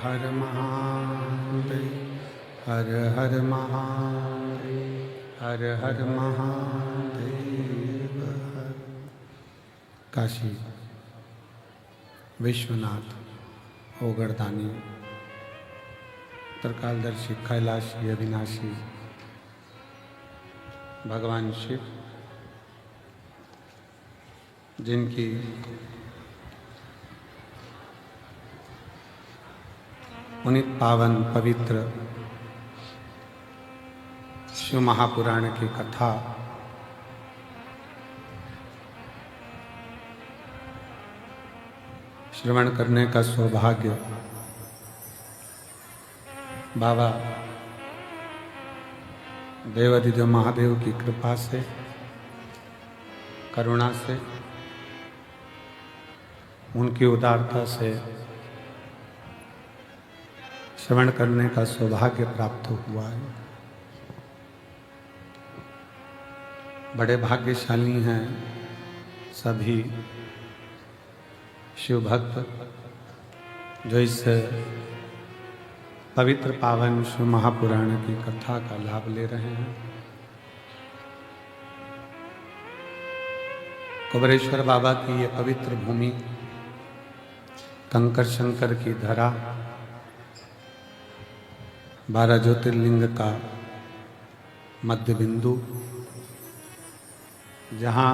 हर महादेव, हर हर महादेव, हर हर महादेव। काशी विश्वनाथ ओगरदानी त्रिकालदर्शी कैलाशी अविनाशी भगवान शिव, जिनकी पुनित पावन पवित्र शिव महापुराण की कथा श्रवण करने का सौभाग्य बाबा देवाधिदेव महादेव की कृपा से, करुणा से, उनकी उदारता से श्रवण करने का सौभाग्य प्राप्त हुआ है। बड़े भाग्यशाली हैं सभी शिव भक्त जो इस पवित्र पावन शिव महापुराण की कथा का लाभ ले रहे हैं। कुबरेश्वर बाबा की ये पवित्र भूमि, कंकर शंकर की धरा, 12 ज्योतिर्लिंग का मध्य बिंदु, जहाँ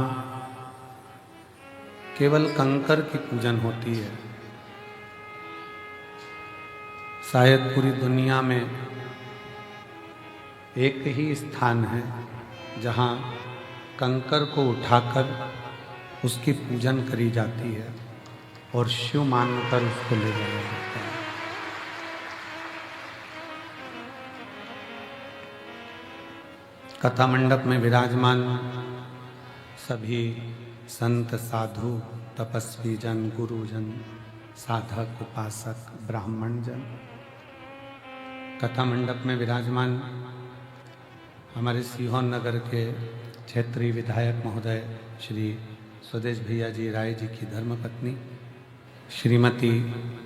केवल कंकर की पूजन होती है। शायद पूरी दुनिया में एक ही स्थान है जहाँ कंकर को उठाकर उसकी पूजन करी जाती है और शिव मानकर उसको ले जाया जाता है। कथा मंडप में विराजमान सभी संत, साधु, तपस्वी जन, गुरुजन, साधक, उपासक, ब्राह्मण जन, कथा मंडप में विराजमान हमारे सीहोर नगर के क्षेत्रीय विधायक महोदय श्री स्वदेश भैया जी राय जी की धर्मपत्नी श्रीमती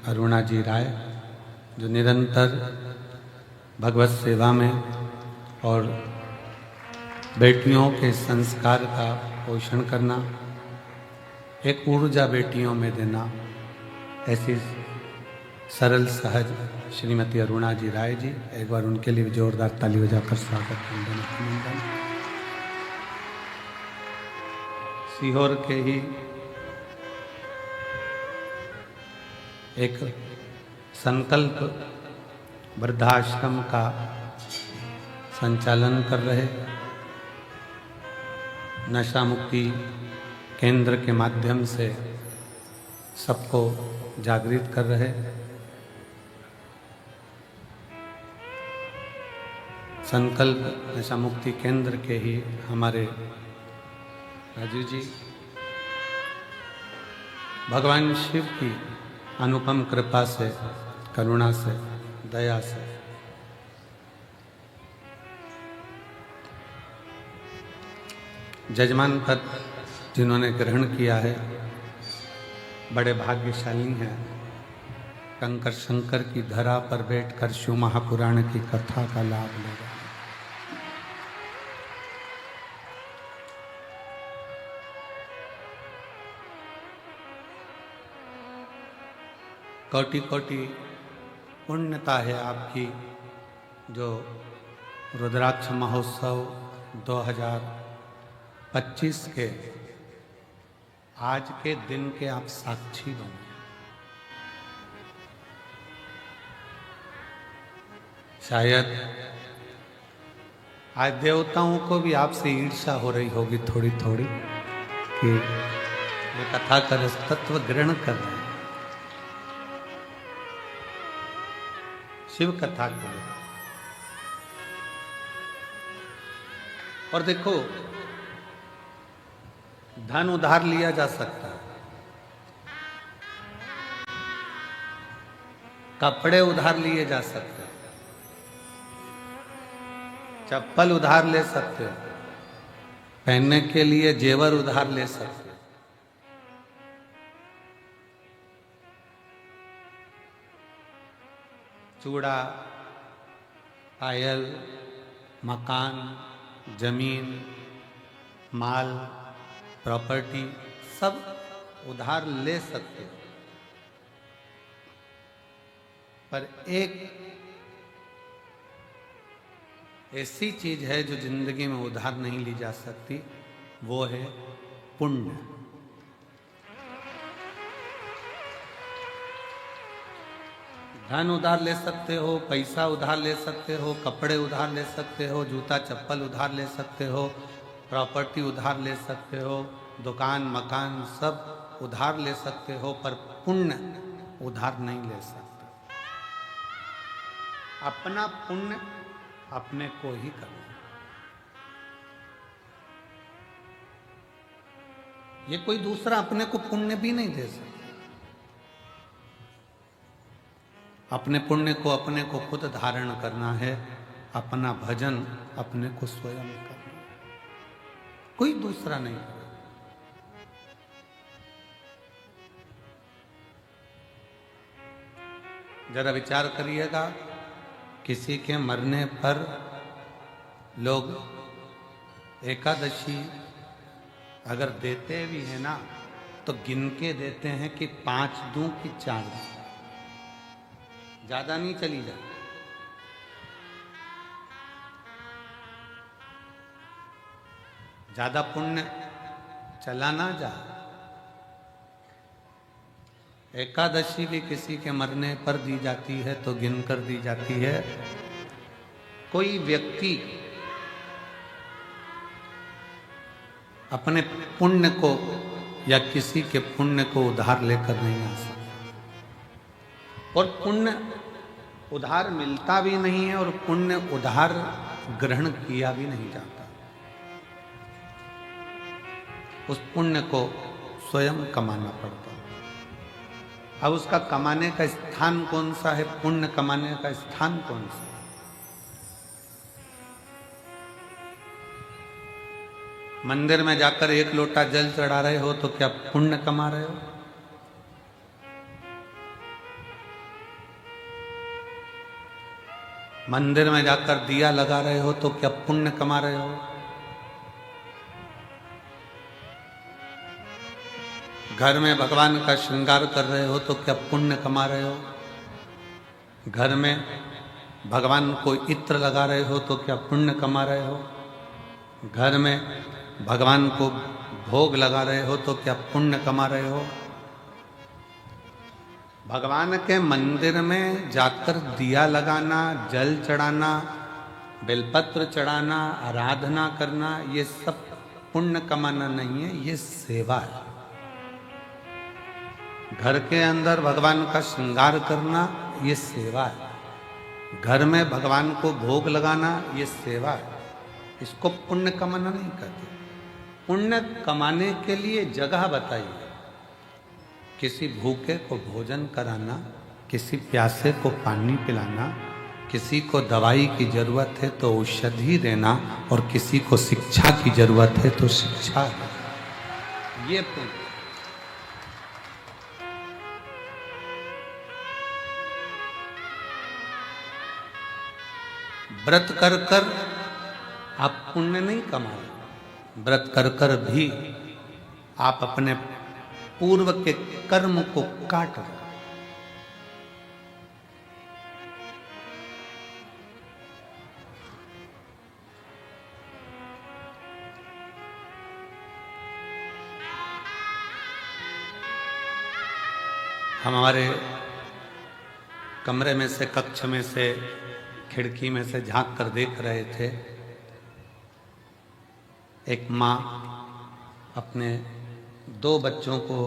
अरुणा जी राय, जो निरंतर भगवत सेवा में और बेटियों के संस्कार का पोषण करना, एक ऊर्जा बेटियों में देना, ऐसी सरल सहज श्रीमती अरुणा जी राय जी, एक बार उनके लिए जोरदार ताली बजाकर स्वागत अभिनंदन। सीहोर के ही एक संकल्प वृद्धाश्रम का संचालन कर रहे, नशा मुक्ति केंद्र के माध्यम से सबको जागृत कर रहे संकल्प नशा मुक्ति केंद्र के ही हमारे राजू जी, भगवान शिव की अनुपम कृपा से, करुणा से, दया से जजमान पद जिन्होंने ग्रहण किया है, बड़े भाग्यशाली हैं। कंकर शंकर की धरा पर बैठकर शिव महापुराण की कथा का लाभ ले रहे हैं। कोटि कोटि पुण्यता है आपकी, जो रुद्राक्ष महोत्सव 2025 के आज के दिन के आप साक्षी बने। शायद आज देवताओं को भी आपसे ईर्ष्या हो रही होगी थोड़ी थोड़ी कि ये कथा का तत्व ग्रहण कर रहे हैं शिव कथा के लिए। और देखो, धन उधार लिया जा सकता है, कपड़े उधार लिए जा सकते हैं, चप्पल उधार ले सकते हो, पहनने के लिए जेवर उधार ले सकते हो, चूड़ा, पायल, मकान, जमीन, माल, प्रॉपर्टी सब उधार ले सकते हो, पर एक ऐसी चीज है जो जिंदगी में उधार नहीं ली जा सकती, वो है पुण्य। धन उधार ले सकते हो, पैसा उधार ले सकते हो, कपड़े उधार ले सकते हो, जूता चप्पल उधार ले सकते हो, प्रॉपर्टी उधार ले सकते हो, दुकान मकान सब उधार ले सकते हो, पर पुण्य उधार नहीं ले सकते। अपना पुण्य अपने को ही करना। ये कोई दूसरा अपने को पुण्य भी नहीं दे सकता। अपने पुण्य को अपने को खुद धारण करना है, अपना भजन अपने को स्वयं करना है, कोई दूसरा नहीं करेगा। जरा विचार करिएगा, किसी के मरने पर लोग एकादशी अगर देते भी है ना, तो गिन के देते हैं कि 5 दूं कि 4 दूं, ज्यादा नहीं चली जाए। ज्यादा पुण्य चला ना जा। एकादशी भी किसी के मरने पर दी जाती है तो गिनकर दी जाती है। कोई व्यक्ति अपने पुण्य को या किसी के पुण्य को उधार लेकर नहीं आ सकता, और पुण्य उधार मिलता भी नहीं है और पुण्य उधार ग्रहण किया भी नहीं जाता। उस पुण्य को स्वयं कमाना पड़ता है। अब उसका कमाने का स्थान कौन सा है, पुण्य कमाने का स्थान कौन सा है? मंदिर में जाकर 1 लोटा जल चढ़ा रहे हो तो क्या पुण्य कमा रहे हो? मंदिर में जाकर दिया लगा रहे हो तो क्या पुण्य कमा रहे हो? घर में भगवान का श्रृंगार कर रहे हो तो क्या पुण्य कमा रहे हो? घर में भगवान को इत्र लगा रहे हो तो क्या पुण्य कमा रहे हो? घर में भगवान को भोग लगा रहे हो तो क्या पुण्य कमा रहे हो? भगवान के मंदिर में जाकर दिया लगाना, जल चढ़ाना, बेलपत्र चढ़ाना, आराधना करना, ये सब पुण्य कमाना नहीं है, ये सेवा है। घर के अंदर भगवान का श्रृंगार करना, ये सेवा है। घर में भगवान को भोग लगाना, ये सेवा है। इसको पुण्य कमाना नहीं कहते। पुण्य कमाने के लिए जगह बताइए। किसी भूखे को भोजन कराना, किसी प्यासे को पानी पिलाना, किसी को दवाई की जरूरत है तो औषधि देना, और किसी को शिक्षा की जरूरत है तो शिक्षा देना, ये पुण्य। व्रत कर कर आप पुण्य नहीं कमा रहे। व्रत कर कर भी आप अपने पूर्व के कर्म को काट रहे। हम हमारे कमरे में से, कक्ष में से, खिड़की में से झांक कर देख रहे थे, एक माँ अपने 2 बच्चों को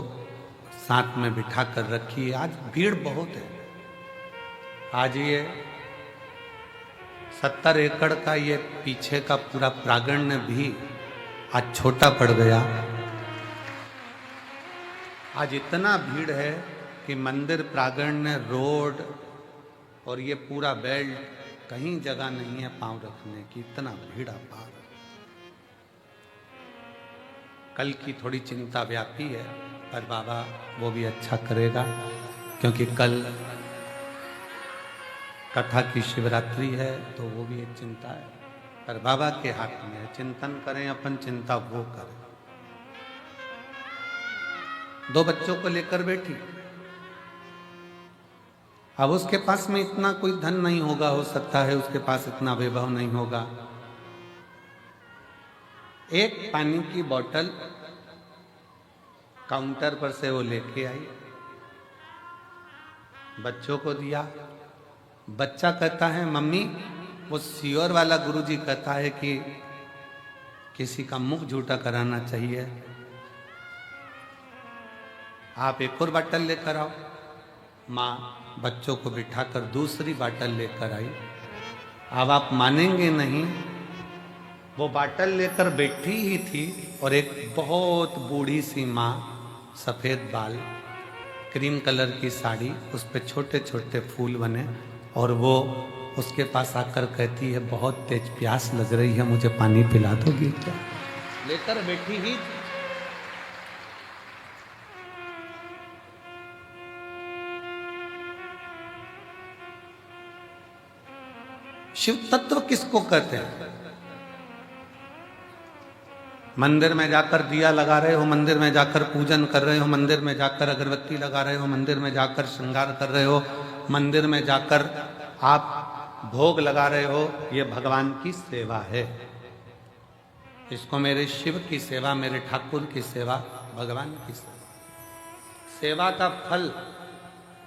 साथ में बिठा कर रखी है। आज भीड़ बहुत है। आज ये 70 एकड़ का ये पीछे का पूरा प्रांगण भी आज छोटा पड़ गया। आज इतना भीड़ है कि मंदिर प्रांगण, रोड और ये पूरा बेल्ट, कहीं जगह नहीं है पांव रखने की, इतना भीड़ अपार। कल की थोड़ी चिंता व्यापी है, पर बाबा वो भी अच्छा करेगा, क्योंकि कल कथा की शिवरात्रि है तो वो भी एक चिंता है, पर बाबा के हाथ में है। चिंतन करें अपन, चिंता वो करें। 2 बच्चों को लेकर बैठी। अब उसके पास में इतना कोई धन नहीं होगा, हो सकता है उसके पास इतना वैभव नहीं होगा। एक पानी की बोतल काउंटर पर से वो लेके आई, बच्चों को दिया। बच्चा कहता है मम्मी, वो सियोर वाला गुरुजी कहता है कि किसी का मुख झूठा कराना चाहिए, आप एक और बाटल लेकर आओ। माँ बच्चों को बिठाकर दूसरी बाटल लेकर आई। अब आप मानेंगे नहीं, वो बाटल लेकर बैठी ही थी और एक बहुत बूढ़ी सी माँ, सफेद बाल, क्रीम कलर की साड़ी, उस पे छोटे छोटे फूल बने, और वो उसके पास आकर कहती है बहुत तेज प्यास लग रही है, मुझे पानी पिला दोगी क्या? लेकर बैठी ही। शिव तत्व किसको कहते हैं? मंदिर में जाकर दिया लगा रहे हो, मंदिर में जाकर पूजन कर रहे हो, मंदिर में जाकर अगरबत्ती लगा रहे हो, मंदिर में जाकर श्रृंगार कर रहे हो, मंदिर में जाकर आप भोग लगा रहे हो, ये भगवान की सेवा है। इसको मेरे शिव की सेवा, मेरे ठाकुर की सेवा, भगवान की सेवा। सेवा का फल,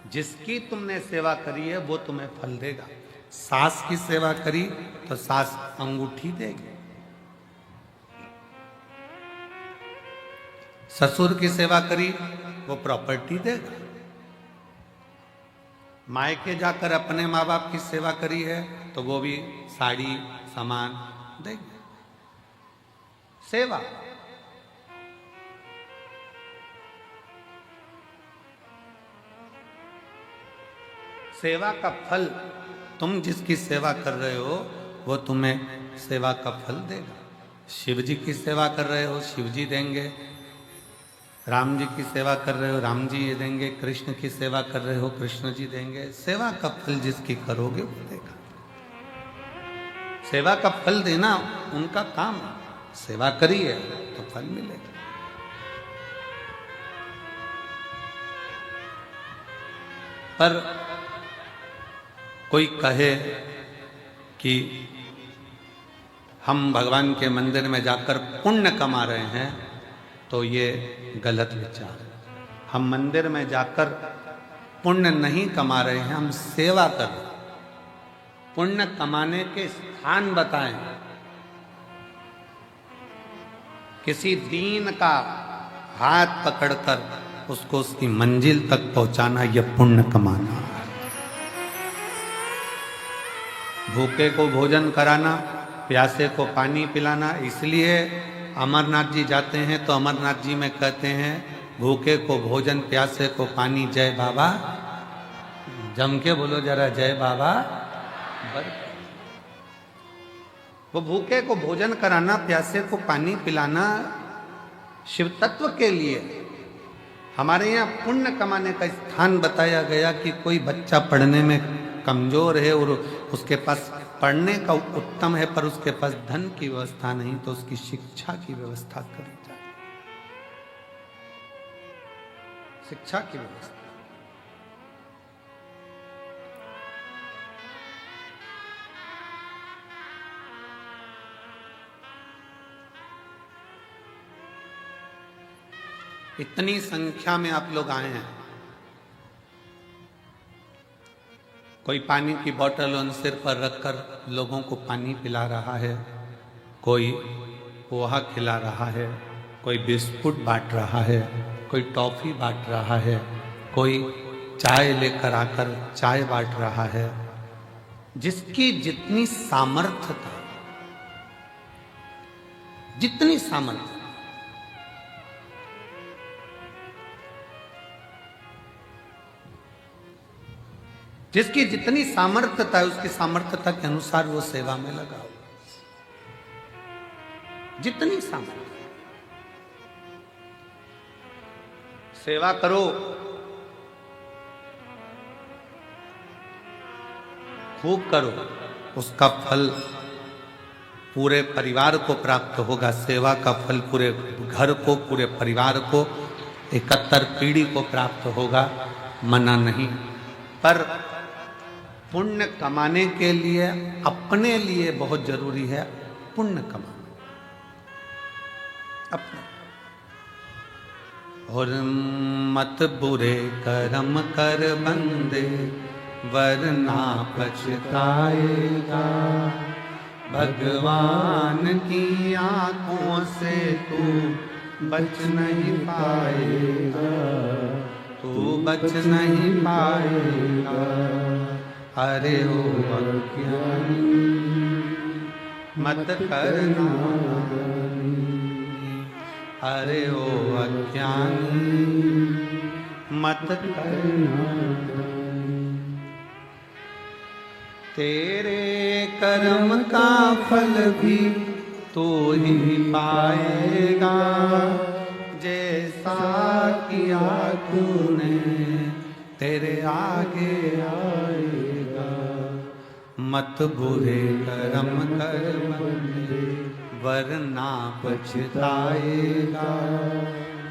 जिसकी तुमने सेवा करी है वो तुम्हें फल देगा। सास की सेवा करी तो सास अंगूठी देगी, ससुर की सेवा करी वो प्रॉपर्टी देगा, मायके जाकर अपने माँ बाप की सेवा करी है तो वो भी साड़ी सामान देंगे। सेवा। सेवा का फल, तुम जिसकी सेवा कर रहे हो वो तुम्हें सेवा का फल देगा। शिव जी की सेवा कर रहे हो, शिव जी देंगे। राम जी की सेवा कर रहे हो, राम जी ये देंगे। कृष्ण की सेवा कर रहे हो, कृष्ण जी देंगे। सेवा का फल जिसकी करोगे वो देगा। सेवा का फल देना उनका काम है। सेवा करिए तो फल मिलेगा। पर कोई कहे कि हम भगवान के मंदिर में जाकर पुण्य कमा रहे हैं, तो ये गलत विचार है। हम मंदिर में जाकर पुण्य नहीं कमा रहे हैं, हम सेवा कर रहे हैं। पुण्य कमाने के स्थान बताएं। किसी दीन का हाथ पकड़कर उसको उसकी मंजिल तक पहुंचाना, यह पुण्य कमाना है। भूखे को भोजन कराना, प्यासे को पानी पिलाना। इसलिए अमरनाथ जी जाते हैं तो अमरनाथ जी में कहते हैं भूखे को भोजन, प्यासे को पानी, जय बाबा। जम के बोलो जरा, जय बाबा। वो भूखे को भोजन कराना, प्यासे को पानी पिलाना शिव तत्व के लिए। हमारे यहाँ पुण्य कमाने का स्थान बताया गया कि कोई बच्चा पढ़ने में कमजोर है और उसके पास पढ़ने का उत्तम है, पर उसके पास धन की व्यवस्था नहीं, तो उसकी शिक्षा की व्यवस्था करी जाए। शिक्षा की व्यवस्था। इतनी संख्या में आप लोग आए हैं, कोई पानी की बोतल उन सिर पर रखकर लोगों को पानी पिला रहा है, कोई पोहा खिला रहा है, कोई बिस्कुट बांट रहा है, कोई टॉफी बांट रहा है, कोई चाय लेकर आकर चाय बांट रहा है। जिसकी जितनी सामर्थ्य था, जितनी सामर्थ्य, जिसकी जितनी सामर्थ्यता है उसकी सामर्थ्यता के अनुसार वो सेवा में लगा। जितनी सामर्थ्य, सेवा करो। खूब करो, उसका फल पूरे परिवार को प्राप्त होगा। सेवा का फल पूरे घर को, पूरे परिवार को, 71 पीढ़ी को प्राप्त होगा, मना नहीं। पर पुण्य कमाने के लिए अपने लिए बहुत जरूरी है पुण्य कमाना अपने। और मत बुरे कर्म कर बंदे, वरना पछताएगा। भगवान की आंखों से तू बच नहीं पाएगा, तू बच नहीं पाएगा। अरे ओ अज्ञानी मत करना, अरे ओ अज्ञानी मत करना। तेरे कर्म का फल भी तू ही पाएगा, जैसा किया तूने तेरे आगे आएगा। मत बुरे कर्म कर बंदे, वरना पछताएगा।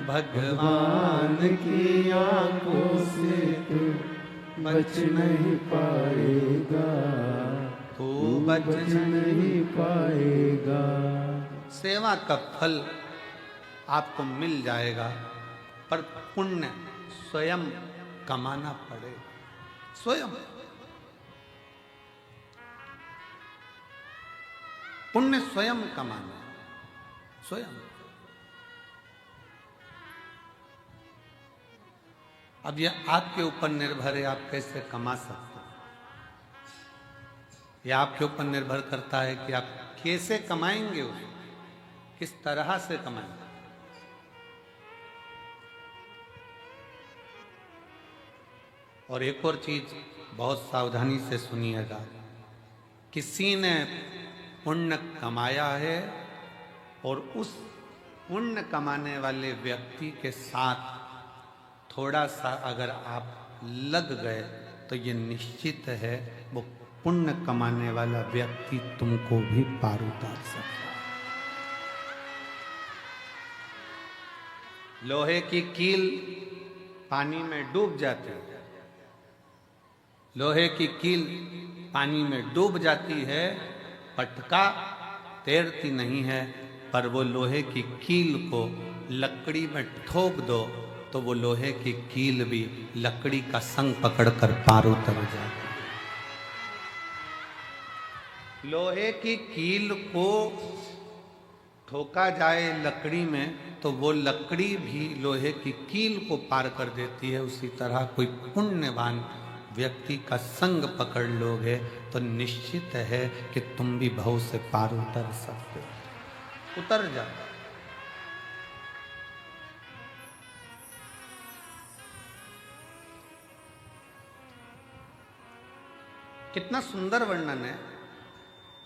भगवान की आंखों से तू बच नहीं पाएगा, तू बच नहीं पाएगा। सेवा का फल आपको मिल जाएगा, पर पुण्य स्वयं कमाना पड़ेगा, स्वयं। पुण्य स्वयं कमाना, स्वयं। अब यह आपके ऊपर निर्भर है, आप कैसे कमा सकते हैं। यह आपके ऊपर निर्भर करता है कि आप कैसे कमाएंगे, उसको किस तरह से कमाएंगे। और एक और चीज बहुत सावधानी से सुनिएगा, किसी ने पुण्य कमाया है और उस पुण्य कमाने वाले व्यक्ति के साथ थोड़ा सा अगर आप लग गए तो ये निश्चित है वो पुण्य कमाने वाला व्यक्ति तुमको भी पार उतार सकता है। लोहे की कील पानी में डूब जाती है, लोहे की कील पानी में डूब जाती है, पटका तैरती नहीं है। पर वो लोहे की कील को लकड़ी में ठोक दो तो वो लोहे की कील भी लकड़ी का संग पकड़कर पार उतर जाती है। लोहे की कील को ठोका जाए लकड़ी में तो वो लकड़ी भी लोहे की कील को पार कर देती है। उसी तरह कोई पुण्यवान व्यक्ति का संग पकड़ लोगे तो निश्चित है कि तुम भी भव से पार उतर सकते हो, उतर जाओ। कितना सुंदर वर्णन है।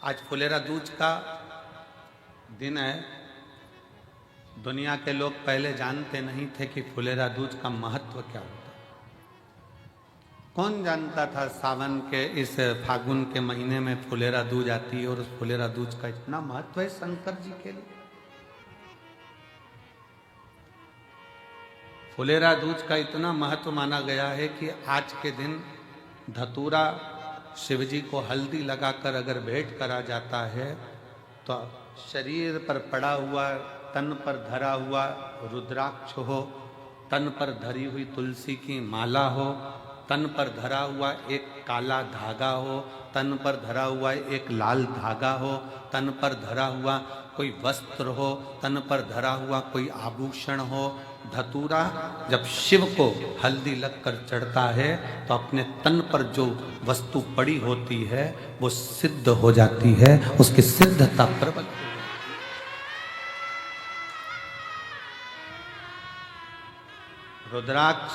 आज फुलेरा दूज का दिन है। दुनिया के लोग पहले जानते नहीं थे कि फुलेरा दूज का महत्व क्या होता। कौन जानता था सावन के इस फागुन के महीने में फुलेरा दूज आती है और उस फुलेरा दूज का इतना महत्व है शंकर जी के लिए। फुलेरा दूज का इतना महत्व माना गया है कि आज के दिन धतूरा शिव जी को हल्दी लगाकर अगर भेंट करा जाता है तो शरीर पर पड़ा हुआ, तन पर धरा हुआ रुद्राक्ष हो, तन पर धरी हुई तुलसी की माला हो, तन पर धरा हुआ एक काला धागा हो, तन पर धरा हुआ एक लाल धागा हो, तन पर धरा हुआ कोई वस्त्र हो, तन पर धरा हुआ कोई आभूषण हो। धतूरा जब शिव को हल्दी लगकर चढ़ता है तो अपने तन पर जो वस्तु पड़ी होती है वो सिद्ध हो जाती है, उसकी सिद्धता प्रबल हो जाती है। रुद्राक्ष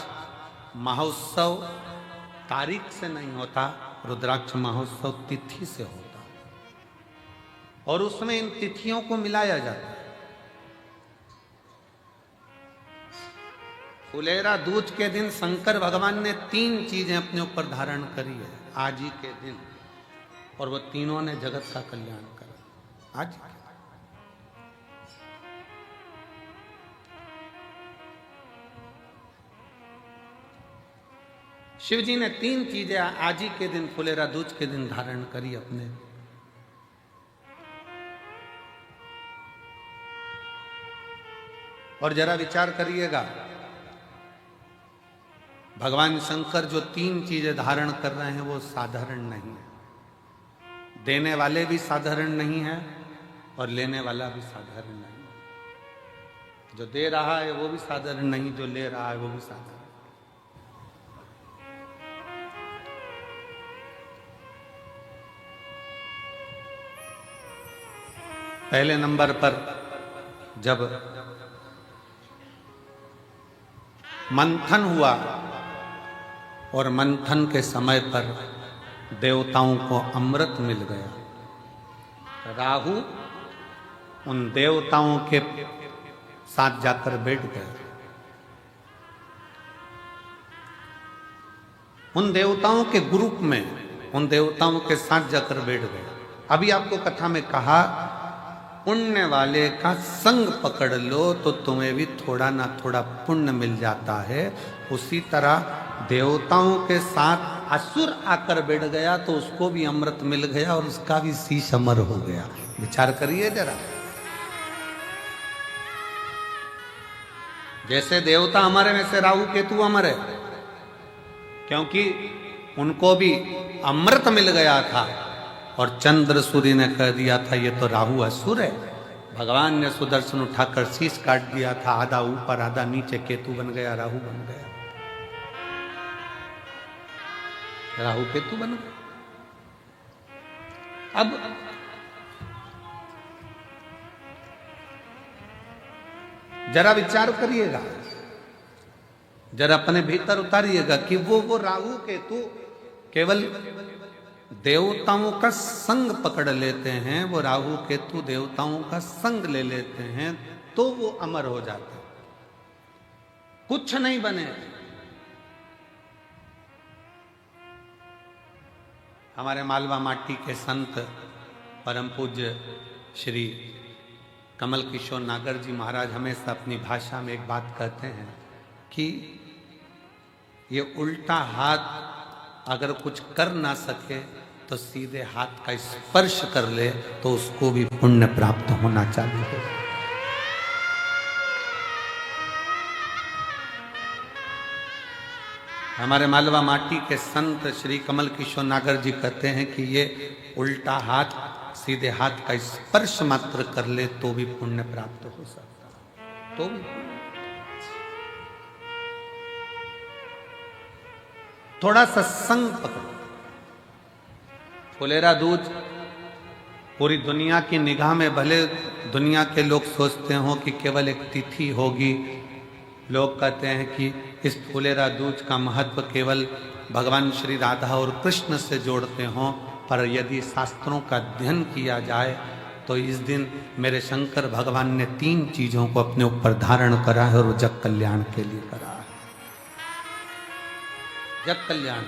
महोत्सव तारीख से नहीं होता, रुद्राक्ष महोत्सव तिथि से होता और उसमें इन तिथियों को मिलाया जाता है। फुलेरा दूज के दिन शंकर भगवान ने 3 चीजें अपने ऊपर धारण करी है। आज ही के दिन और वो तीनों ने जगत का कल्याण करा। आज शिव जी ने 3 चीजें आज ही के दिन फुलेरा दूज के दिन धारण करी अपने। और जरा विचार करिएगा, भगवान शंकर जो 3 चीजें धारण कर रहे हैं वो साधारण नहीं है। देने वाले भी साधारण नहीं है और लेने वाला भी साधारण नहीं है। जो दे रहा है वो भी साधारण नहीं, जो ले रहा है वो भी साधारण। पहले नंबर पर जब मंथन हुआ और मंथन के समय पर देवताओं को अमृत मिल गया, राहु उन देवताओं के साथ जाकर बैठ गया। उन देवताओं के ग्रुप में, उन देवताओं के साथ जाकर बैठ गया। अभी आपको कथा में कहा, पुण्य वाले का संग पकड़ लो तो तुम्हें भी थोड़ा ना थोड़ा पुण्य मिल जाता है। उसी तरह देवताओं के साथ असुर आकर बैठ गया तो उसको भी अमृत मिल गया और उसका भी शीश अमर हो गया। विचार करिए जरा, जैसे देवता अमर है वैसे राहु केतु अमर है, क्योंकि उनको भी अमृत मिल गया था और चंद्र सूर्य ने कह दिया था ये तो राहु असुर है। भगवान ने सुदर्शन उठाकर शीश काट दिया था, आधा ऊपर आधा नीचे, केतु बन गया, राहु बन गया, राहु केतु बन गया। अब जरा विचार करिएगा, जरा अपने भीतर उतारिएगा कि वो राहु केतु केवल देवताओं का संग पकड़ लेते हैं, वो राहु केतु देवताओं का संग ले लेते हैं तो वो अमर हो जाते हैं, कुछ नहीं बने। हमारे मालवा माटी के संत परम पूज्य श्री कमल किशोर नागर जी महाराज हमेशा अपनी भाषा में एक बात कहते हैं कि ये उल्टा हाथ अगर कुछ कर ना सके तो सीधे हाथ का स्पर्श कर ले तो उसको भी पुण्य प्राप्त होना चाहिए। हमारे मालवा माटी के संत श्री कमल किशोर नागर जी कहते हैं कि ये उल्टा हाथ सीधे हाथ का स्पर्श मात्र कर ले तो भी पुण्य प्राप्त हो सकता है। तो थोड़ा सा संग पकड़ो। फुलेरा दूज पूरी दुनिया की निगाह में, भले दुनिया के लोग सोचते हो कि केवल एक तिथि होगी, लोग कहते हैं कि इस फुलेरा दूज का महत्व केवल भगवान श्री राधा और कृष्ण से जोड़ते हों, पर यदि शास्त्रों का अध्ययन किया जाए तो इस दिन मेरे शंकर भगवान ने 3 चीजों को अपने ऊपर धारण करा है और वो जग कल्याण के लिए करा है। जग कल्याण,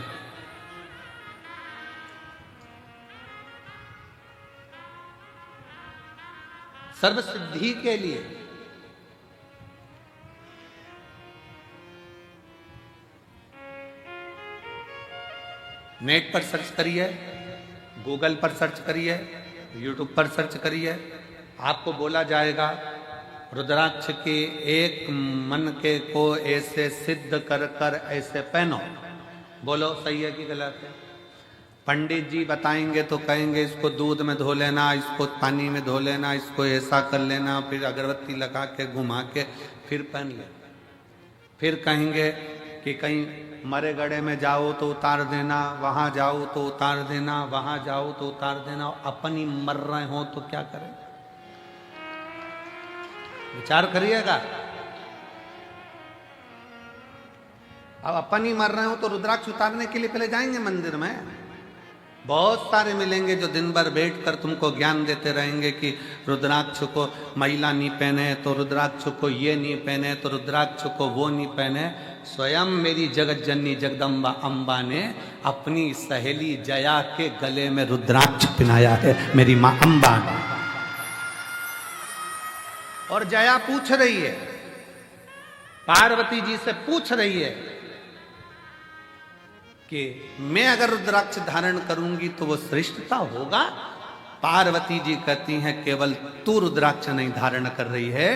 सर्व सिद्धि के लिए। नेट पर सर्च करिए, गूगल पर सर्च करिए, यूट्यूब पर सर्च करिए, आपको बोला जाएगा रुद्राक्ष के एक मन के को ऐसे सिद्ध कर कर ऐसे पहनो। बोलो सही है कि गलत है? पंडित जी बताएंगे तो कहेंगे इसको दूध में धो लेना, इसको पानी में धो लेना, इसको ऐसा कर लेना, फिर अगरबत्ती लगा के घुमा के फिर पहन ले। फिर कहेंगे कि कहीं मरे गड़े में जाओ तो उतार देना, वहां जाओ तो उतार देना, वहां जाओ तो उतार देना। अपन ही मर रहे हो तो क्या करें? विचार करिएगा। अब अपन ही मर रहे हो तो रुद्राक्ष उतारने के लिए पहले जाएंगे मंदिर में। बहुत सारे मिलेंगे जो दिन भर बैठकर तुमको ज्ञान देते रहेंगे कि रुद्राक्ष को महिला नहीं पहने, तो रुद्राक्ष को ये नहीं पहने, तो रुद्राक्ष को वो नहीं पहने। स्वयं मेरी जगत जननी जगदम्बा अम्बा ने अपनी सहेली जया के गले में रुद्राक्ष पहनाया है, मेरी मां अम्बा ने। और जया पूछ रही है, पार्वती जी से पूछ रही है कि मैं अगर रुद्राक्ष धारण करूंगी तो वो श्रेष्ठता होगा? पार्वती जी कहती हैं केवल तू रुद्राक्ष नहीं धारण कर रही है,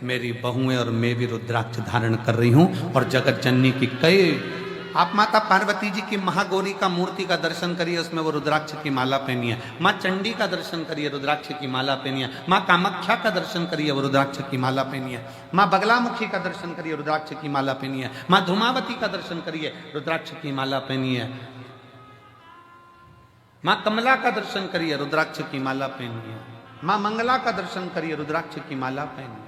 मेरी बहुएं और मैं भी रुद्राक्ष धारण कर रही हूं। और जगत जननी की कई, आप माता पार्वती जी की महागौरी का मूर्ति का दर्शन करिए, उसमें वो रुद्राक्ष की माला पहनी है। माँ चंडी का दर्शन करिए, रुद्राक्ष की माला पहनी है। माँ कामाख्या का दर्शन करिए, वो रुद्राक्ष की माला पहनी है। माँ बगलामुखी का दर्शन करिए, रुद्राक्ष की माला पहनी है। माँ धूमावती का दर्शन करिए, रुद्राक्ष की माला पहनी है। माँ कमला का दर्शन करिए, रुद्राक्ष की माला पहनी है। माँ मंगला का दर्शन करिए, रुद्राक्ष की माला पहनी है।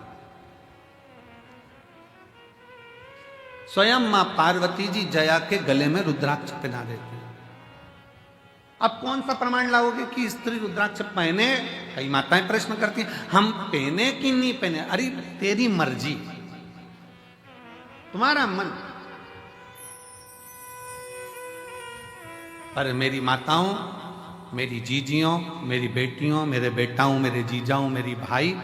स्वयं मां पार्वती जी जया के गले में रुद्राक्ष पहना देती है। अब कौन सा प्रमाण लाओगे कि स्त्री रुद्राक्ष पहने? कई माताएं प्रश्न करती हैं, हम पहने कि नहीं पहने? अरे तेरी मर्जी, तुम्हारा मन। पर मेरी माताओं, मेरी जीजियों, मेरी बेटियों, मेरे बेटाओं, मेरे जीजाओं, मेरी भाई,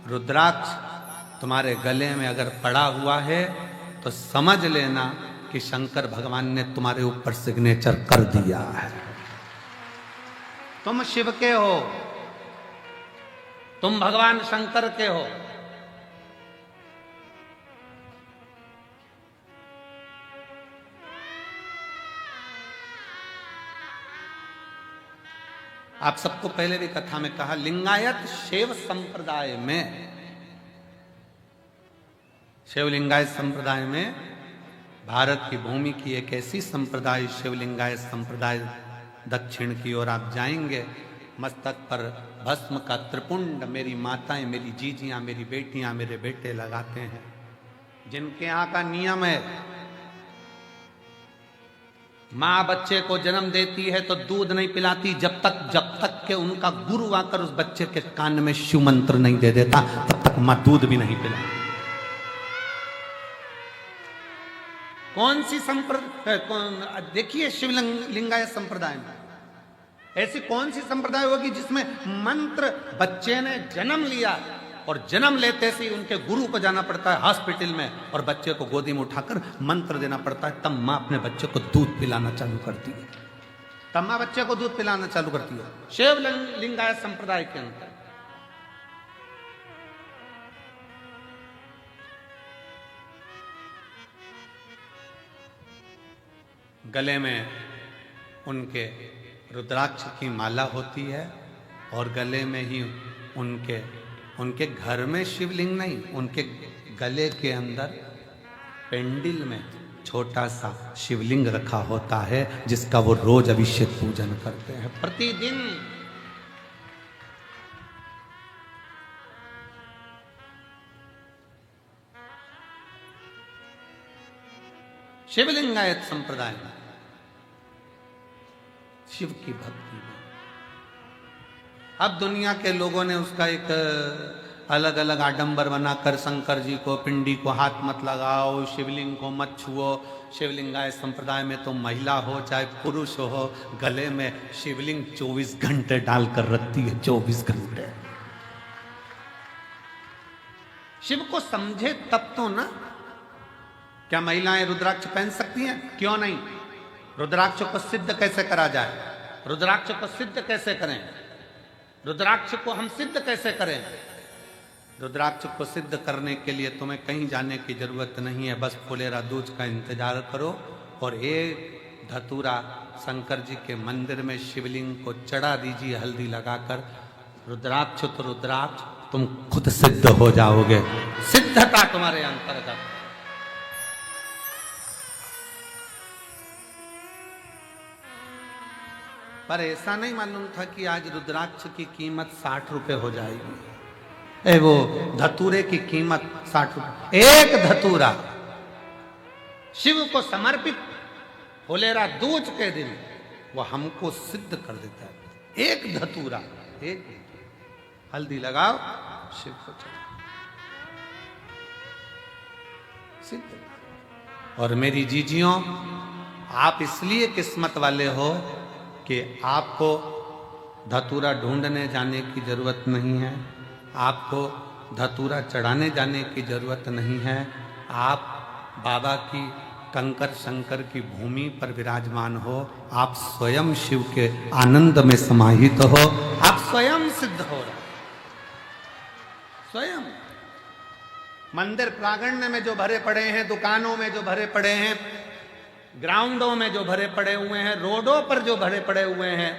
रुद्राक्ष तुम्हारे गले में अगर पड़ा हुआ है तो समझ लेना कि शंकर भगवान ने तुम्हारे ऊपर सिग्नेचर कर दिया है। तुम शिव के हो, तुम भगवान शंकर के हो। आप सबको पहले भी कथा में कहा, लिंगायत शैव संप्रदाय में, शिवलिंगायत संप्रदाय में, भारत की भूमि की एक ऐसी संप्रदाय शिवलिंगायत संप्रदाय, दक्षिण की ओर आप जाएंगे, मस्तक पर भस्म का त्रिपुंड मेरी माताएं, मेरी जीजियां, मेरी बेटियां, मेरे बेटे लगाते हैं। जिनके यहाँ का नियम है, माँ बच्चे को जन्म देती है तो दूध नहीं पिलाती जब तक के उनका गुरु आकर उस बच्चे के कान में शिव मंत्र नहीं दे देता, तब तक माँ दूध भी नहीं पिलाती। कौन सी संप्रदाय, देखिए शिवलिंगायत संप्रदाय में ऐसी कौन सी संप्रदाय होगी जिसमें मंत्र, बच्चे ने जन्म लिया और जन्म लेते से उनके गुरु को जाना पड़ता है हॉस्पिटल में और बच्चे को गोदी में उठाकर मंत्र देना पड़ता है, तब मां अपने बच्चे को दूध पिलाना चालू करती है, तब मां बच्चे को दूध पिलाना चालू करती है। शिवलिंगायत संप्रदाय के अंदर गले में उनके रुद्राक्ष की माला होती है और गले में ही उनके घर में शिवलिंग नहीं, उनके गले के अंदर पेंडिल में छोटा सा शिवलिंग रखा होता है जिसका वो रोज अभिषेक पूजन करते हैं प्रतिदिन। शिवलिंगायत संप्रदाय में शिव की भक्ति में अब दुनिया के लोगों ने उसका एक अलग अलग आडंबर बनाकर शंकर जी को, पिंडी को हाथ मत लगाओ, शिवलिंग को मत छुओ। शिवलिंगायत संप्रदाय में तो महिला हो चाहे पुरुष हो, गले में शिवलिंग 24 घंटे डालकर रखती है, 24 घंटे। शिव को समझे तब तो ना। क्या महिलाएं रुद्राक्ष पहन सकती हैं? क्यों नहीं। रुद्राक्ष को सिद्ध कैसे करा जाए? रुद्राक्ष को सिद्ध कैसे करें? रुद्राक्ष को हम सिद्ध कैसे करें? रुद्राक्ष को सिद्ध करने के लिए तुम्हें कहीं जाने की जरूरत नहीं है, बस फुलेरा दूज का इंतजार करो और एक धतूरा शंकर जी के मंदिर में शिवलिंग को चढ़ा दीजिए हल्दी लगाकर। रुद्राक्ष तो रुद्राक्ष, तुम खुद सिद्ध हो जाओगे, सिद्धता तुम्हारे अंतर्गत। पर ऐसा नहीं मालूम था कि आज रुद्राक्ष की कीमत 60 रुपए हो जाएगी। वो धतूरे की कीमत 60 रुपए, एक धतूरा शिव को समर्पित फुलेरा दूज के दिन वो हमको सिद्ध कर देता है। एक धतूरा, एक हल्दी लगाओ, शिव को चढ़ाओ, सिद्ध। और मेरी जीजियों, आप इसलिए किस्मत वाले हो कि आपको धतूरा ढूंढने जाने की जरूरत नहीं है, आपको धतूरा चढ़ाने जाने की जरूरत नहीं है। आप बाबा की कंकर शंकर की भूमि पर विराजमान हो, आप स्वयं शिव के आनंद में समाहित हो, आप स्वयं सिद्ध हो रहे, स्वयं। मंदिर प्रांगण में जो भरे पड़े हैं, दुकानों में जो भरे पड़े हैं, ग्राउंडों में जो भरे पड़े हुए हैं, रोडों पर जो भरे पड़े हुए हैं,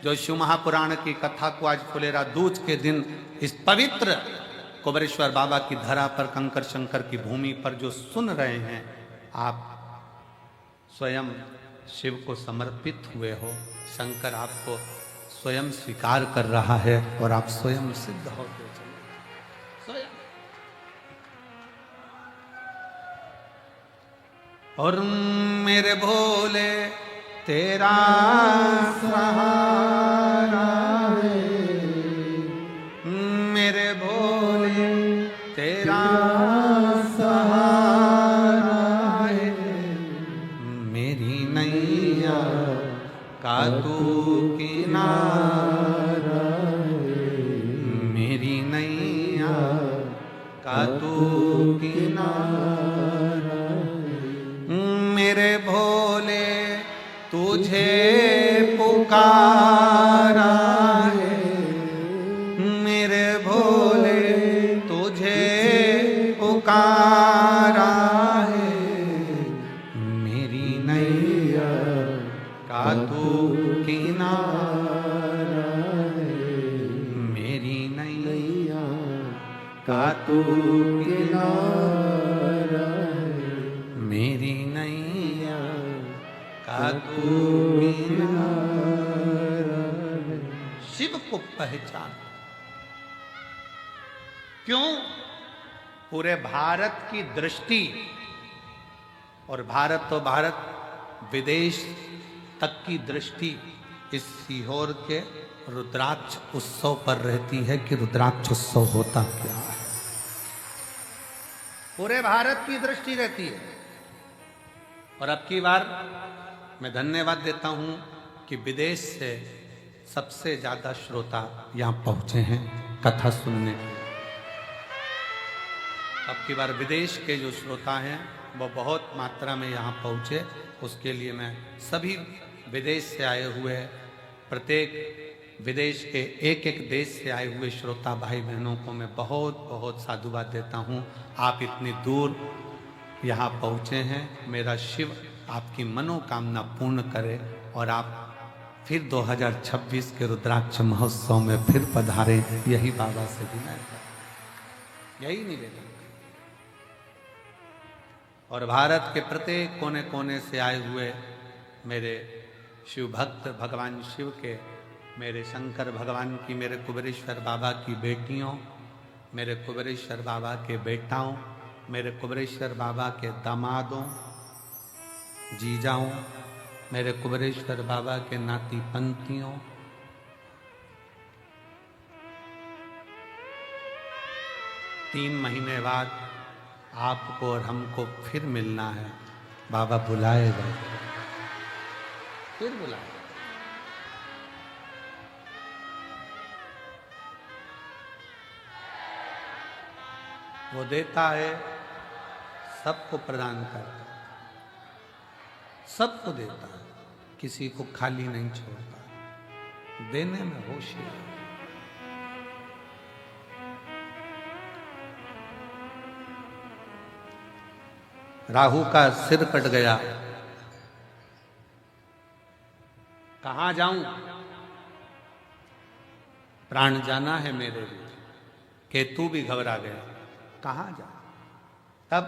जो शिव महापुराण की कथा को आज फुलेरा दूज के दिन इस पवित्र कुबेरेश्वर बाबा की धरा पर कंकर शंकर की भूमि पर जो सुन रहे हैं, आप स्वयं शिव को समर्पित हुए हो। शंकर आपको स्वयं स्वीकार कर रहा है और आप स्वयं सिद्ध होते चले स्वयं। और मेरे भोले तेरा सहारा है, मेरे भोले तेरा सहारा है, मेरी नैया का तू किनारा है, मेरी नैया का तू किनारा, मेरे भोले तुझे पुकारा है, मेरे भोले तुझे पुकारा है, मेरी नैया का तू किनारा है, मेरी नैया का तू किनारा है, मेरी नैया का तू किनारा है। शिव को पहचान। क्यों? पूरे भारत की दृष्टि, और भारत तो भारत, विदेश तक की दृष्टि इस सीहोर के रुद्राक्ष उत्सव पर रहती है कि रुद्राक्ष उत्सव होता क्या है। पूरे भारत की दृष्टि रहती है। और अब की बार मैं धन्यवाद देता हूं कि विदेश से सबसे ज्यादा श्रोता यहां पहुंचे हैं कथा सुनने के लिए। अब की बार विदेश के जो श्रोता हैं वो बहुत मात्रा में यहाँ पहुँचे, उसके लिए मैं सभी विदेश से आए हुए, प्रत्येक विदेश के एक एक देश से आए हुए श्रोता भाई बहनों को मैं बहुत बहुत साधुवाद देता हूँ। आप इतनी दूर यहाँ पहुँचे हैं। मेरा शिव आपकी मनोकामना पूर्ण करे और आप फिर 2026 के रुद्राक्ष महोत्सव में फिर पधारें, यही बाबा से विनय है, यही निवेदन। और भारत के प्रत्येक कोने कोने से आए हुए मेरे शिव भक्त, भगवान शिव के, मेरे शंकर भगवान की, मेरे कुबेरेश्वर बाबा की बेटियों, मेरे कुबेरेश्वर बाबा के बेटाओं, मेरे कुबेरेश्वर बाबा के दामादों, जीजाओं, मेरे कुबेरेश्वर बाबा के नाती पंथियों, तीन महीने बाद आपको और हमको फिर मिलना है। बाबा बुलाएगा, फिर बुलाएगा। वो देता है, सबको प्रदान करता है, सबको देता है, किसी को खाली नहीं छोड़ता, देने में होशियार। राहु का सिर कट गया, कहां जाऊं, प्राण जाना है मेरे लिए। केतु भी घबरा गया, कहां जाऊं। तब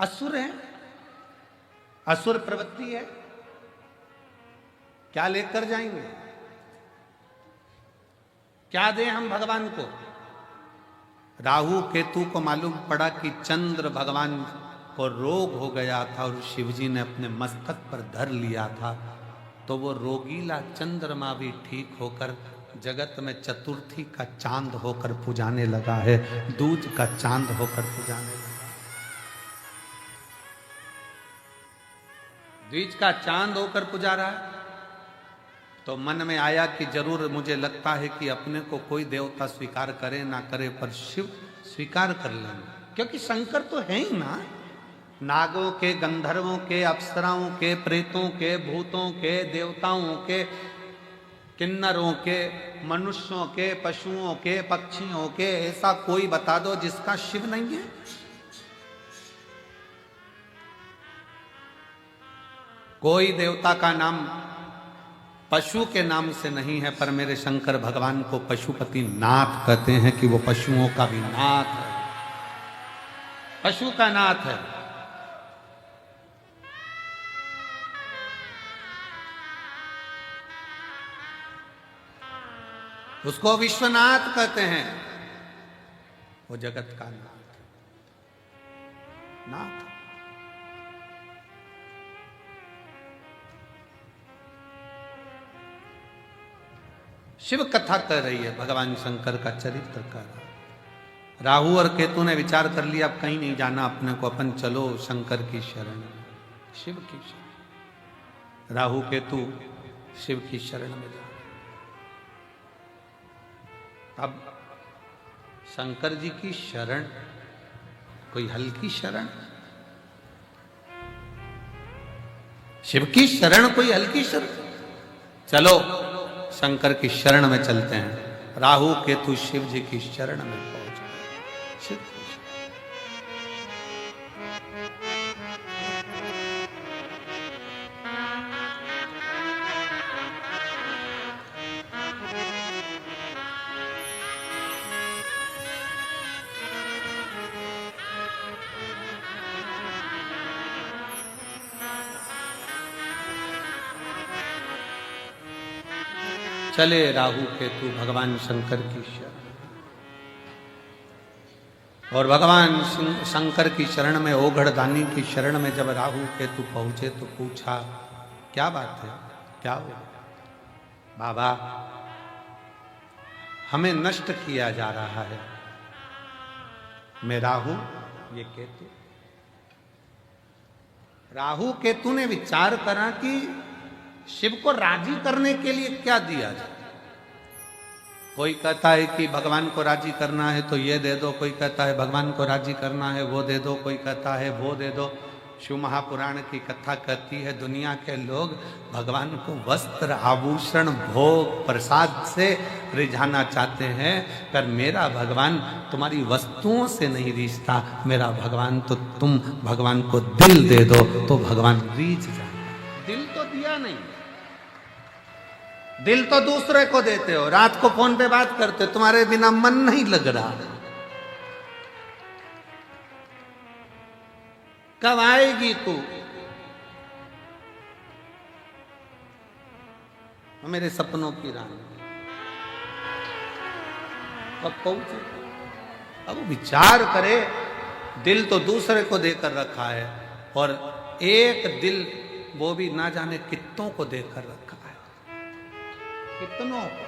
असुर है, असुर प्रवृत्ति है, क्या लेकर जाएंगे, क्या दें हम भगवान को। राहु केतु को मालूम पड़ा कि चंद्र भगवान को रोग हो गया था और शिवजी ने अपने मस्तक पर धर लिया था, तो वो रोगीला चंद्रमा भी ठीक होकर जगत में चतुर्थी का चांद होकर पुजाने लगा है, दूज का चांद होकर पुजाने लगा। द्विज का चांद होकर पुजारा है। तो मन में आया कि जरूर मुझे लगता है कि अपने को कोई देवता स्वीकार करे ना करे पर शिव स्वीकार कर लेंगे, क्योंकि शंकर तो है ही ना। नागों के, गंधर्वों के, अप्सराओं के, प्रेतों के, भूतों के, देवताओं के, किन्नरों के, मनुष्यों के, पशुओं के, पक्षियों के, ऐसा कोई बता दो जिसका शिव नहीं है। कोई देवता का नाम पशु के नाम से नहीं है, पर मेरे शंकर भगवान को पशुपति नाथ कहते हैं कि वो पशुओं का भी नाथ है, पशु का नाथ है। उसको विश्वनाथ कहते हैं, वो जगत का नाथ नाथ। शिव कथा कर रही है, भगवान शंकर का चरित्र कर रहा है। राहु और केतु ने विचार कर लिया अब कहीं नहीं जाना अपने को, अपन चलो शंकर की शरण में, शिव की शरण। राहु केतु शिव की शरण में जा। अब शंकर जी की शरण कोई हल्की शरण, शिव की शरण कोई हल्की शरण। चलो शंकर की शरण में चलते हैं। राहु केतु शिव जी की शरण में पहुंच गए। शिव की चले राहु केतु भगवान शंकर की शरण। और भगवान शंकर की शरण में, ओघड़दानी की शरण में जब राहु केतु पहुंचे तो पूछा क्या बात है, क्या हो? बाबा हमें नष्ट किया जा रहा है, मैं राहु ये केतु। राहु केतु ने विचार करा कि शिव को राजी करने के लिए क्या दिया जाए। कोई कहता है कि भगवान को राजी करना है तो ये दे दो, कोई कहता है भगवान को राजी करना है वो दे दो, कोई कहता है वो दे दो। शिव महापुराण की कथा कहती है दुनिया के लोग भगवान को वस्त्र, आभूषण, भोग, प्रसाद से रिझाना चाहते हैं, पर मेरा भगवान तुम्हारी वस्तुओं से नहीं रिझता, मेरा भगवान तो तुम भगवान को दिल दे दो तो भगवान रीझ जाए। दिल तो दिया नहीं, दिल तो दूसरे को देते हो। रात को फोन पे बात करते हो, तुम्हारे बिना मन नहीं लग रहा, कब आएगी तू? मेरे सपनों की रानी कब पहुंचे? अब विचार करे, दिल तो दूसरे को देकर रखा है और एक दिल वो भी ना जाने कितनों को देकर रखा है, कितनों को।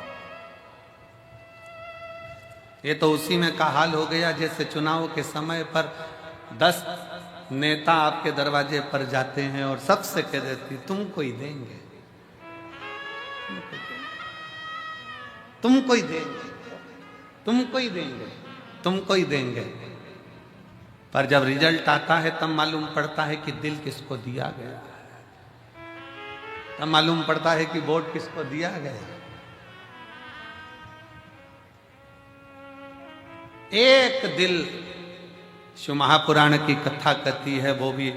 ये तो उसी में का हाल हो गया जैसे चुनाव के समय पर 10 नेता आपके दरवाजे पर जाते हैं और सबसे कह देती तुमको ही देंगे, तुमको ही देंगे, तुमको ही देंगे, तुमको ही देंगे। पर जब रिजल्ट आता है तब मालूम पड़ता है कि दिल किसको दिया गया है, तब मालूम पड़ता है कि वोट किसको दिया गया। एक दिल शिव महापुराण की कथा कहती है, वो भी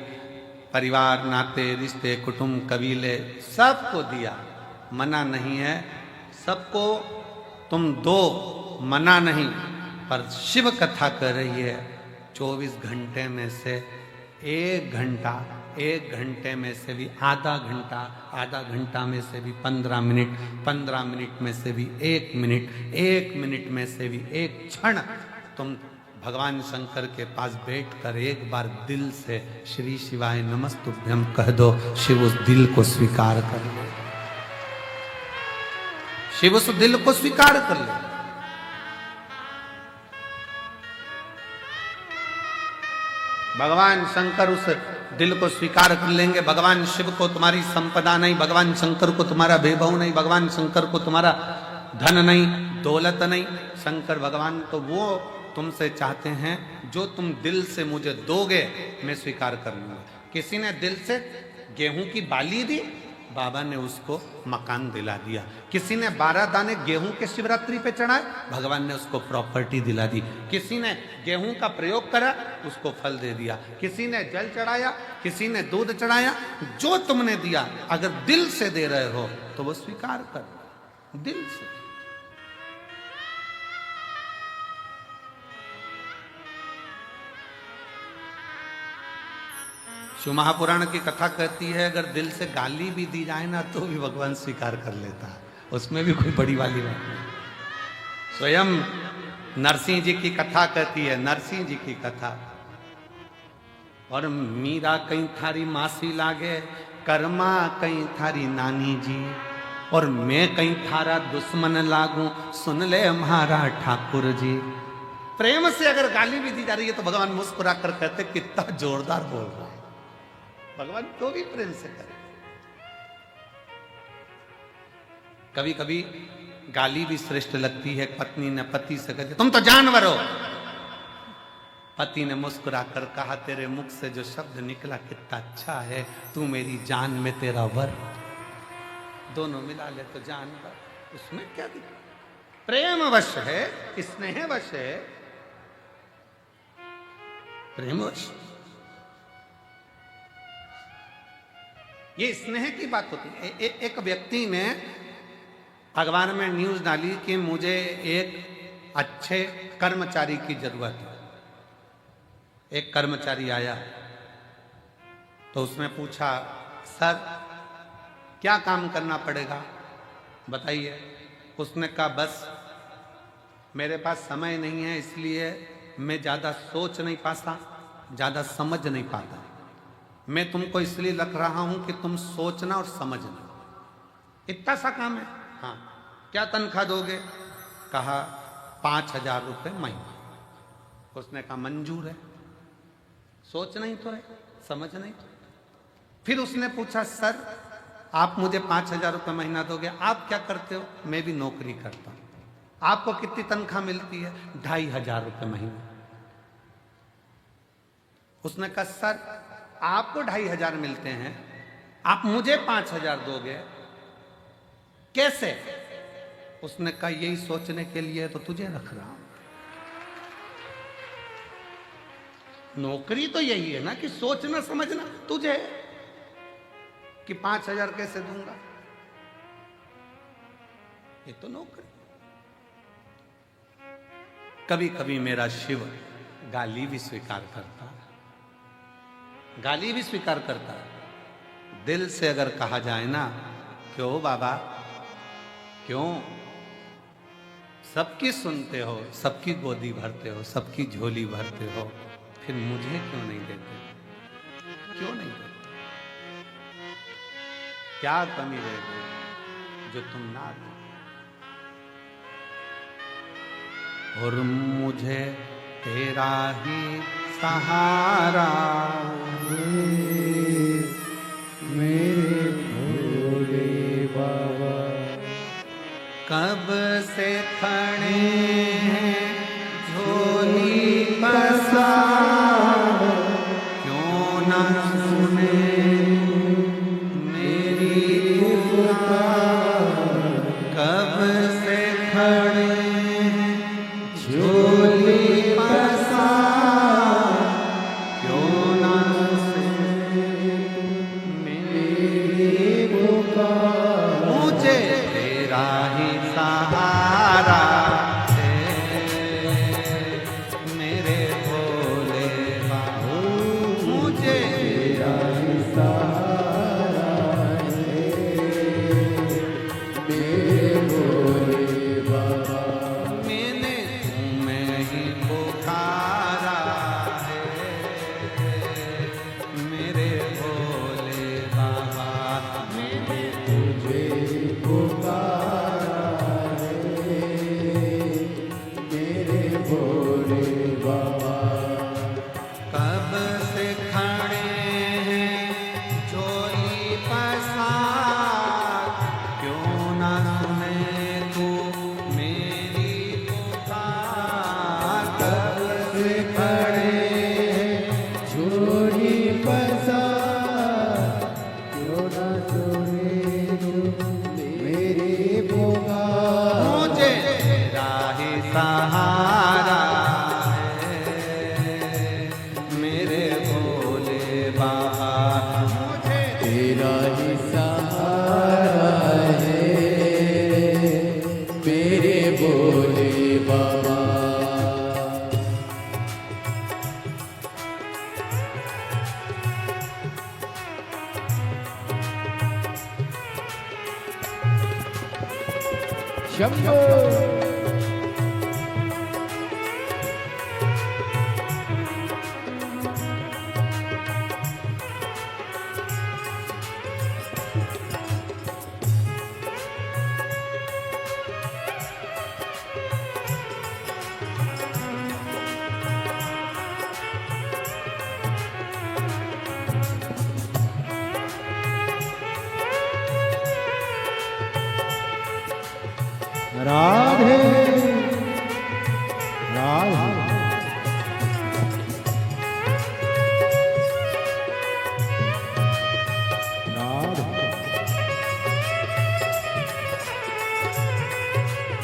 परिवार, नाते, रिश्ते, कुटुंब, कबीले सबको दिया, मना नहीं है सबको, तुम दो, मना नहीं। पर शिव कथा कर रही है 24 घंटे में से 1 घंटा, 1 घंटे में से भी आधा घंटा, आधा घंटा में से भी 15 मिनट, 15 मिनट में से भी 1 मिनट, 1 मिनट में से भी 1 क्षण तुम भगवान शंकर के पास बैठकर एक बार दिल से श्री शिवाय नमस्तुभ्यं कह दो, शिव उस दिल को स्वीकार कर ले, शिव उस दिल को स्वीकार कर ले। भगवान शंकर उस दिल को स्वीकार कर लेंगे भगवान शिव को तुम्हारी संपदा नहीं, भगवान शंकर को तुम्हारा वैभव नहीं, भगवान शंकर को तुम्हारा धन नहीं, दौलत नहीं, शंकर भगवान तो वो तुमसे चाहते हैं जो तुम दिल से मुझे दोगे मैं स्वीकार कर लूंगा। किसी ने दिल से गेहूं की बाली दी, बाबा ने उसको मकान दिला दिया। किसी ने 12 दाने गेहूं के शिवरात्रि पे चढ़ाए, भगवान ने उसको प्रॉपर्टी दिला दी। किसी ने गेहूं का प्रयोग करा, उसको फल दे दिया। किसी ने जल चढ़ाया, किसी ने दूध चढ़ाया। जो तुमने दिया अगर दिल से दे रहे हो तो वो स्वीकार कर, दिल से। शिव महापुराण की कथा कहती है अगर दिल से गाली भी दी जाए ना तो भी भगवान स्वीकार कर लेता है, उसमें भी कोई बड़ी वाली बात नहीं। स्वयं नरसिंह जी की कथा कहती है, नरसिंह जी की कथा, और मीरा कहीं थारी मासी लागे, कर्मा कहीं थारी नानी जी, और मैं कहीं थारा दुश्मन लागू, सुन ले हमारा ठाकुर जी। प्रेम से अगर गाली भी दी जा रही है तो भगवान मुस्कुरा कर कहते कितना जोरदार बोल रहा है। भगवान तो भी प्रेम से करे। कभी कभी गाली भी श्रेष्ठ लगती है। पत्नी ने पति से कहती तुम तो जानवर हो। पति ने मुस्कुरा कर कहा तेरे मुख से जो शब्द निकला कितना अच्छा है, तू मेरी जान में तेरा वर। दोनों मिला ले तो जानवर, उसमें क्या दिखा? प्रेम वश है, स्नेह वश है, प्रेम वश। ये स्नेह की बात होती है। एक व्यक्ति ने अखबार में न्यूज डाली कि मुझे एक अच्छे कर्मचारी की जरूरत है। एक कर्मचारी आया तो उसने पूछा सर क्या काम करना पड़ेगा बताइए। उसने कहा बस मेरे पास समय नहीं है इसलिए मैं ज़्यादा सोच नहीं पाता, ज़्यादा समझ नहीं पाता। मैं तुमको इसलिए रख रहा हूं कि तुम सोचना और समझना, इतना सा काम है। हाँ क्या तनख्वाह दोगे? कहा 5,000 रुपये महीना। उसने कहा मंजूर है, सोचना ही तो है, समझना ही तो। फिर उसने पूछा सर आप मुझे 5,000 रुपये महीना दोगे, आप क्या करते हो? मैं भी नौकरी करता हूं। आपको कितनी तनख्वाह मिलती है? 2,500 रुपये महीना। उसने कहा सर आपको 2,500 मिलते हैं, आप मुझे 5,000 दोगे कैसे? उसने कहा यही सोचने के लिए तो तुझे रख रहा हूं। नौकरी तो यही है ना कि सोचना समझना, तुझे कि 5,000 कैसे दूंगा, ये तो नौकरी। कभी कभी मेरा शिव गाली भी स्वीकार करता, गाली भी स्वीकार करता है। दिल से अगर कहा जाए ना क्यों बाबा क्यों, सबकी सुनते हो, सबकी गोदी भरते हो, सबकी झोली भरते हो, फिर मुझे क्यों नहीं देते? क्यों नहीं देते? क्या कमी रह गई जो तुम ना दो? और मुझे तेरा ही सहारा मेरे भोले बाबा, कब से खड़े हैं झोली पसार, क्यों ना सुने मेरी पुकार। कब से खड़े झोली पसार, क्यों ना सुने मेरी पुकार। मुझे तेरा ही सहारा है मेरे भोले बाबा, मुझे तेरा ही शंभो राधे राधे राधे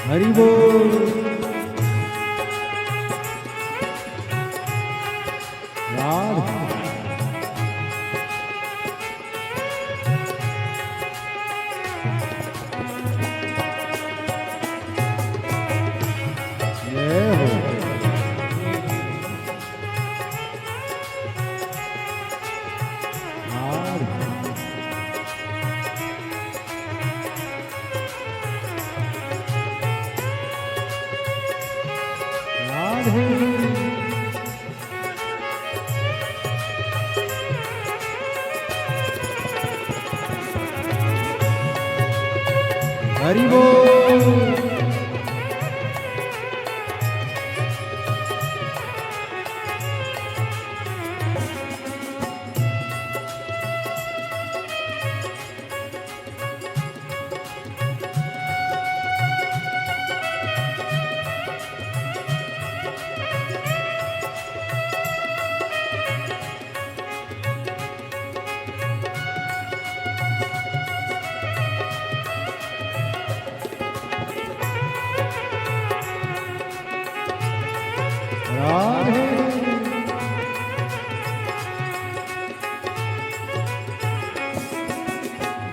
हरि बोल राधे हरि बोल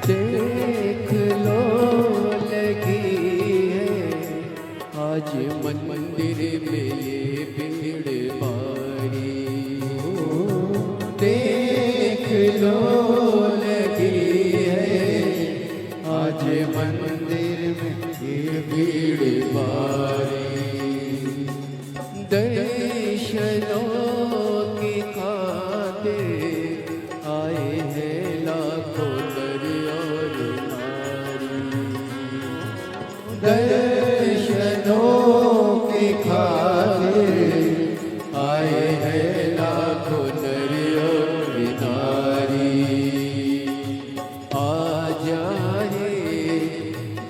देख लो लगी है आज मंदिर में ये भीड़ भारी। देख लो लगी है आज मंदिर में ये भीड़ भारी। दर्शनों की खातिर आए हैं लाखों नर और नारी। दर्शनों की खातिर आए हैं लाखों नर और नारी। आ जाए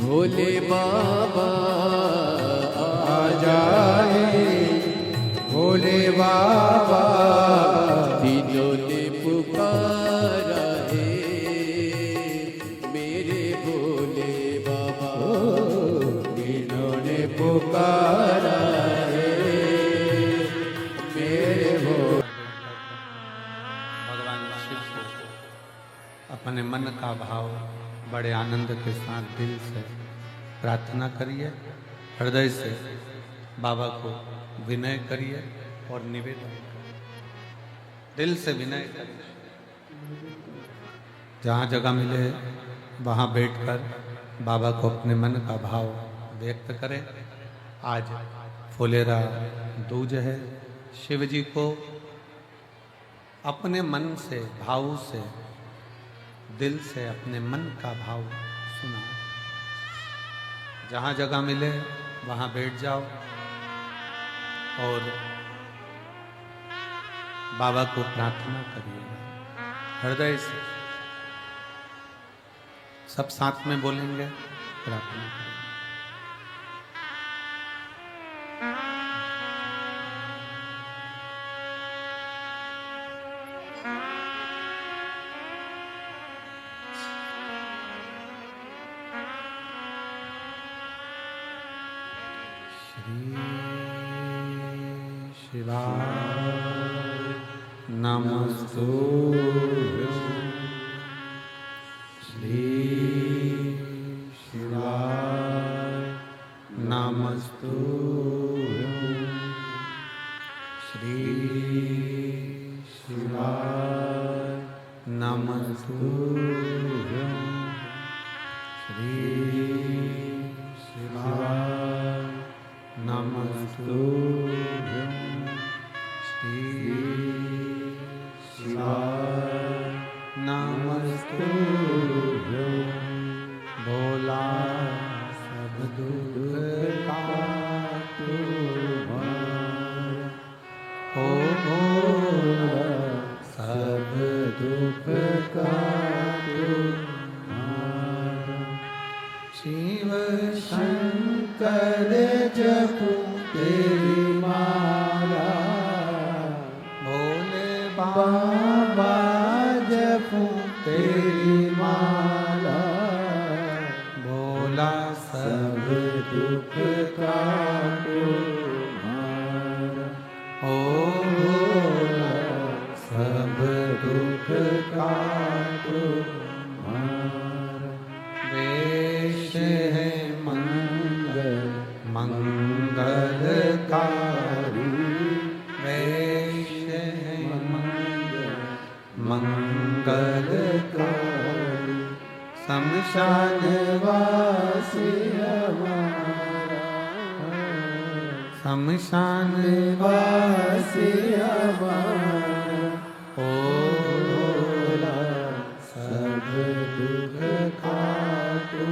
भोले बाबा आ जाए भोले बाबा। तीनों ने पुकारा है मेरे भोले बाबा। तीनों ने पुकारा है मेरे भोले। भगवान शिव को अपने मन का भाव बड़े आनंद के साथ दिल से प्रार्थना करिए, हृदय से बाबा को विनय करिए और निवेदन करिए, दिल से विनय करिए। जहाँ जगह मिले वहाँ बैठकर बाबा को अपने मन का भाव व्यक्त करें। आज फुलेरा दूज है। शिव जी को अपने मन से, भाव से, दिल से अपने मन का भाव सुना। जहाँ जगह मिले वहाँ बैठ जाओ और बाबा को प्रार्थना करिए हृदय से। सब साथ में बोलेंगे, प्रार्थना करेंगे। शिवाय नमस्तुभ्यं। श्री शिवाय नमस्तुभ्यं। श्री शिवाय नमस्तुभ्यं। श्री शिवाय नमस्तुभ्यं श्री शिवाय नमस्तुभ्यं भोला सब दुख काटो ओ भोला सब दुख काटो शिव शंकर जपो तेरी माला भोले बाबा जपो तेरी माला भोला सब दुख काटो ओ भोला सब दुख काटो वेश है मंगलकारी वेश है मंगलकारी शमशान वासी हमारा शमशान वासी हमारा ओ भोला सब दुख काटो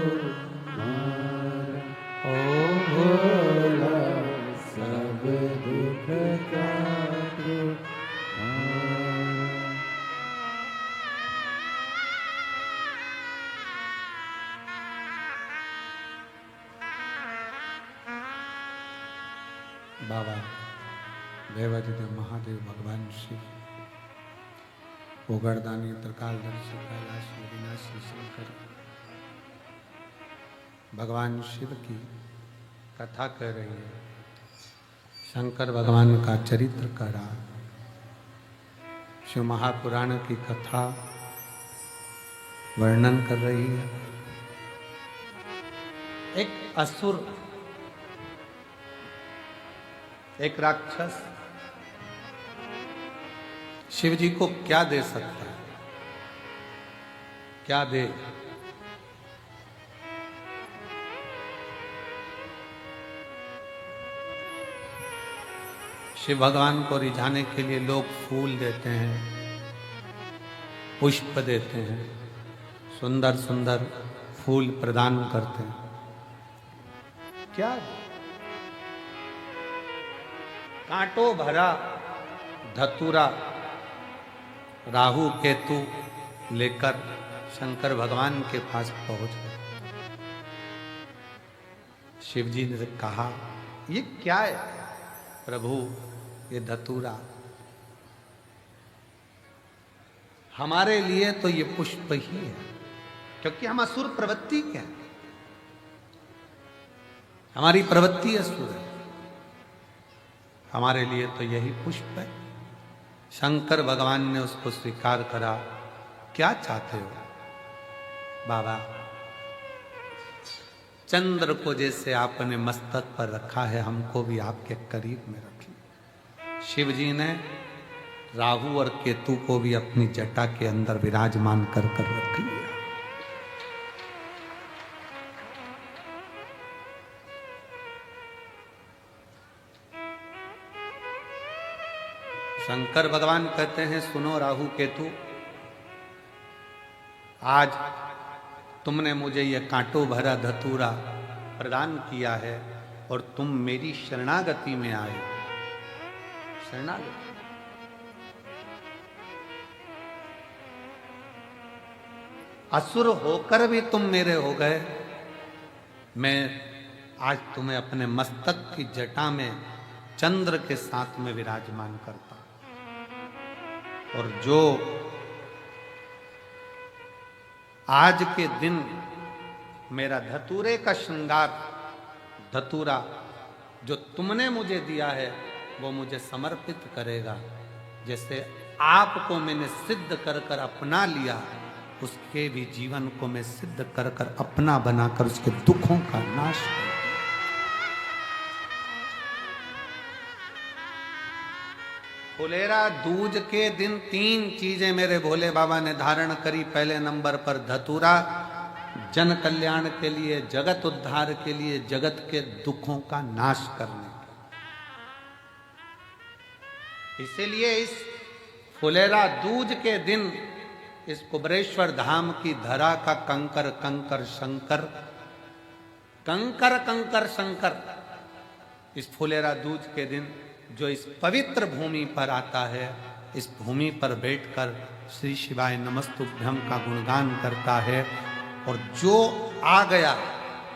ओ भोला सब दुख काटो बाबा देवादिदेव महादेव भगवान शिव उगरदानी त्रिकालदर्शी कैलाश विनाशी शंकर भगवान शिव की कथा कर रही है। शंकर भगवान का चरित्र करा शिव महापुराण की कथा वर्णन कर रही है। एक असुर एक राक्षस शिव जी को क्या दे सकता है? क्या दे? शिव भगवान को रिझाने के लिए लोग फूल देते हैं, पुष्प देते हैं, सुंदर सुंदर फूल प्रदान करते हैं। क्या? कांटों भरा धतूरा राहु केतु लेकर शंकर भगवान के पास पहुंच गए। शिव जी ने कहा, ये क्या है प्रभु? ये धतूरा हमारे लिए तो ये पुष्प ही है, क्योंकि हम असुर प्रवृत्ति क्या है, हमारी प्रवृत्ति असुर है, हमारे लिए तो यही पुष्प है। शंकर भगवान ने उसको स्वीकार करा। क्या चाहते हो बाबा? चंद्र को जैसे आपने मस्तक पर रखा है, हमको भी आपके करीब में रखिए। शिव जी ने राहु और केतु को भी अपनी जटा के अंदर विराजमान कर रख लिया। शंकर भगवान कहते हैं, सुनो राहु केतु, आज तुमने मुझे यह कांटों भरा धतूरा प्रदान किया है और तुम मेरी शरणागति में आए। शरणागति असुर होकर भी तुम मेरे हो गए। मैं आज तुम्हें अपने मस्तक की जटा में चंद्र के साथ में विराजमान करता हूं, और जो आज के दिन मेरा धतूरे का श्रृंगार धतूरा जो तुमने मुझे दिया है वो मुझे समर्पित करेगा। जैसे आपको मैंने सिद्ध कर कर अपना लिया, उसके भी जीवन को मैं सिद्ध कर कर अपना बनाकर उसके दुखों का नाश कर। फुलेरा दूज के दिन 3 चीजें मेरे भोले बाबा ने धारण करी। पहले नंबर पर धतूरा, जन कल्याण के लिए, जगत उद्धार के लिए, जगत के दुखों का नाश करने के। इसीलिए इस फुलेरा दूज के दिन इस कुबरेश्वर धाम की धरा का कंकर कंकर शंकर, कंकर कंकर शंकर, इस फुलेरा दूज के दिन जो इस पवित्र भूमि पर आता है, इस भूमि पर बैठकर श्री शिवाय नमस्तुभ्यम का गुणगान करता है, और जो आ गया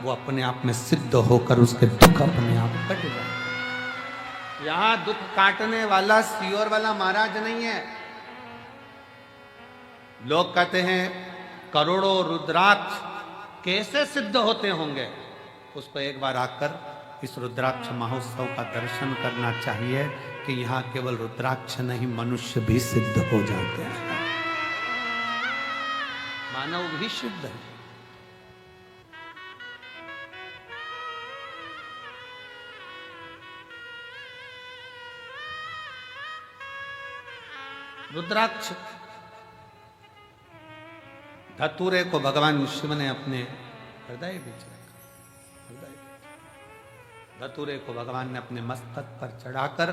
वो अपने आप में सिद्ध होकर उसके दुख अपने आप कट जाए। यहां दुख काटने वाला सियोर वाला महाराज नहीं है। लोग कहते हैं करोड़ों रुद्राक्ष कैसे सिद्ध होते होंगे, उसको एक बार आकर इस रुद्राक्ष महोत्सव का दर्शन करना चाहिए कि यहाँ केवल रुद्राक्ष नहीं, मनुष्य भी सिद्ध हो जाते हैं, मानव भी सिद्ध है। रुद्राक्ष धतूरे को भगवान शिव ने अपने हृदय में धतूरे को भगवान ने अपने मस्तक पर चढ़ाकर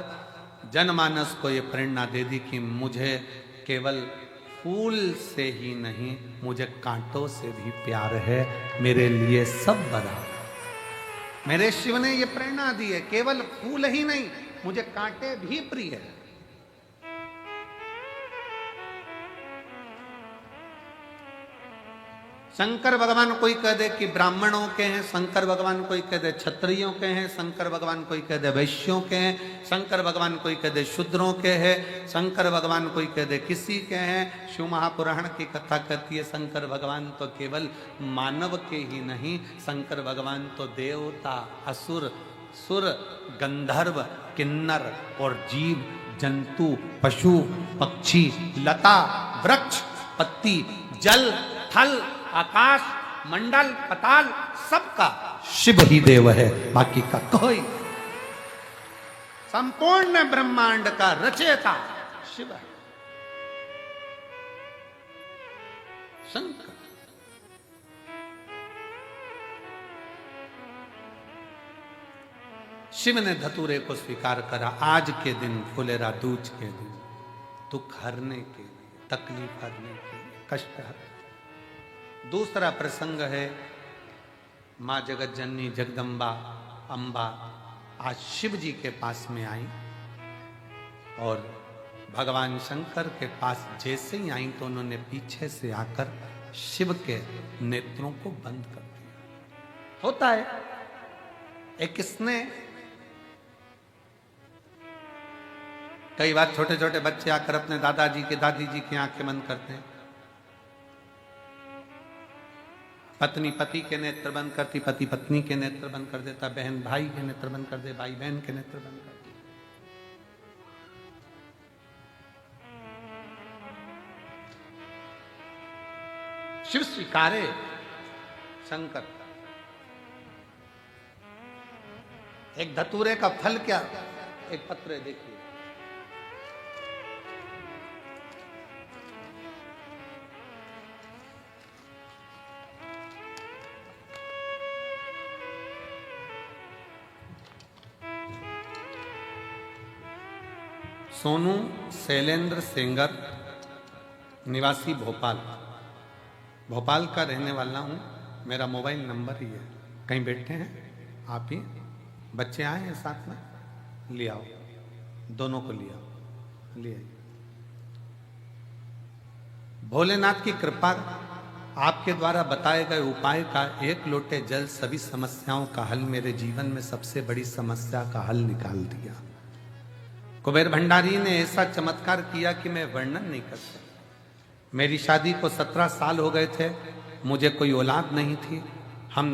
जनमानस को ये प्रेरणा दे दी कि मुझे केवल फूल से ही नहीं, मुझे कांटों से भी प्यार है, मेरे लिए सब बराबर। मेरे शिव ने ये प्रेरणा दी है, केवल फूल ही नहीं, मुझे कांटे भी प्रिय है। शंकर भगवान कोई कह दे कि ब्राह्मणों के हैं, शंकर भगवान कोई कह दे क्षत्रियों के हैं, शंकर भगवान कोई कह दे वैश्यों के हैं, शंकर भगवान कोई कह दे शूद्रों के हैं, शंकर भगवान कोई कह दे किसी के हैं। शिव महापुराण की कथा कहती है शंकर भगवान तो केवल मानव के ही नहीं, शंकर भगवान तो देवता, असुर, सुर, गंधर्व, किन्नर और जीव जंतु, पशु, पक्षी, लता, वृक्ष, पत्ती, जल, थल, आकाश, मंडल, पताल, सबका शिव ही देव है, बाकी का कोई। संपूर्ण ब्रह्मांड का रचयिता शिव है, शंकर। शिव ने धतूरे को स्वीकार करा आज के दिन, फुलेरा दूज के दिन, दुख हरने के लिए, तकलीफ हरने के लिए, कष्ट हरने। दूसरा प्रसंग है माँ जगत जननी जगदम्बा अम्बा आज शिव जी के पास में आई, और भगवान शंकर के पास जैसे ही आई तो उन्होंने पीछे से आकर शिव के नेत्रों को बंद कर दिया। होता है एक स्नेह। कई बार छोटे छोटे बच्चे आकर अपने दादाजी के दादी जी की आंखें बंद करते हैं, पत्नी पति के नेत्र बंद करती, पति पत्नी के नेत्र बंद कर देता, बहन भाई के नेत्र बंद कर दे, भाई बहन के नेत्र बंद कर दे। शिव स्वीकारे शंकर। एक धतूरे का फल क्या, एक पत्र देखिए, सोनू शैलेंद्र सेंगर, निवासी भोपाल, भोपाल का रहने वाला हूँ। मेरा मोबाइल नंबर ही है, कहीं बैठे हैं आप ही, बच्चे आए हैं साथ में, ले आओ, दोनों को ले आओ, ले आइए। भोलेनाथ की कृपा, आपके द्वारा बताए गए उपाय का एक लोटे जल सभी समस्याओं का हल, मेरे जीवन में सबसे बड़ी समस्या का हल निकाल दिया। कुबेर भंडारी ने ऐसा चमत्कार किया कि मैं वर्णन नहीं कर सकता। मेरी शादी को 17 साल हो गए थे, मुझे कोई औलाद नहीं थी। हम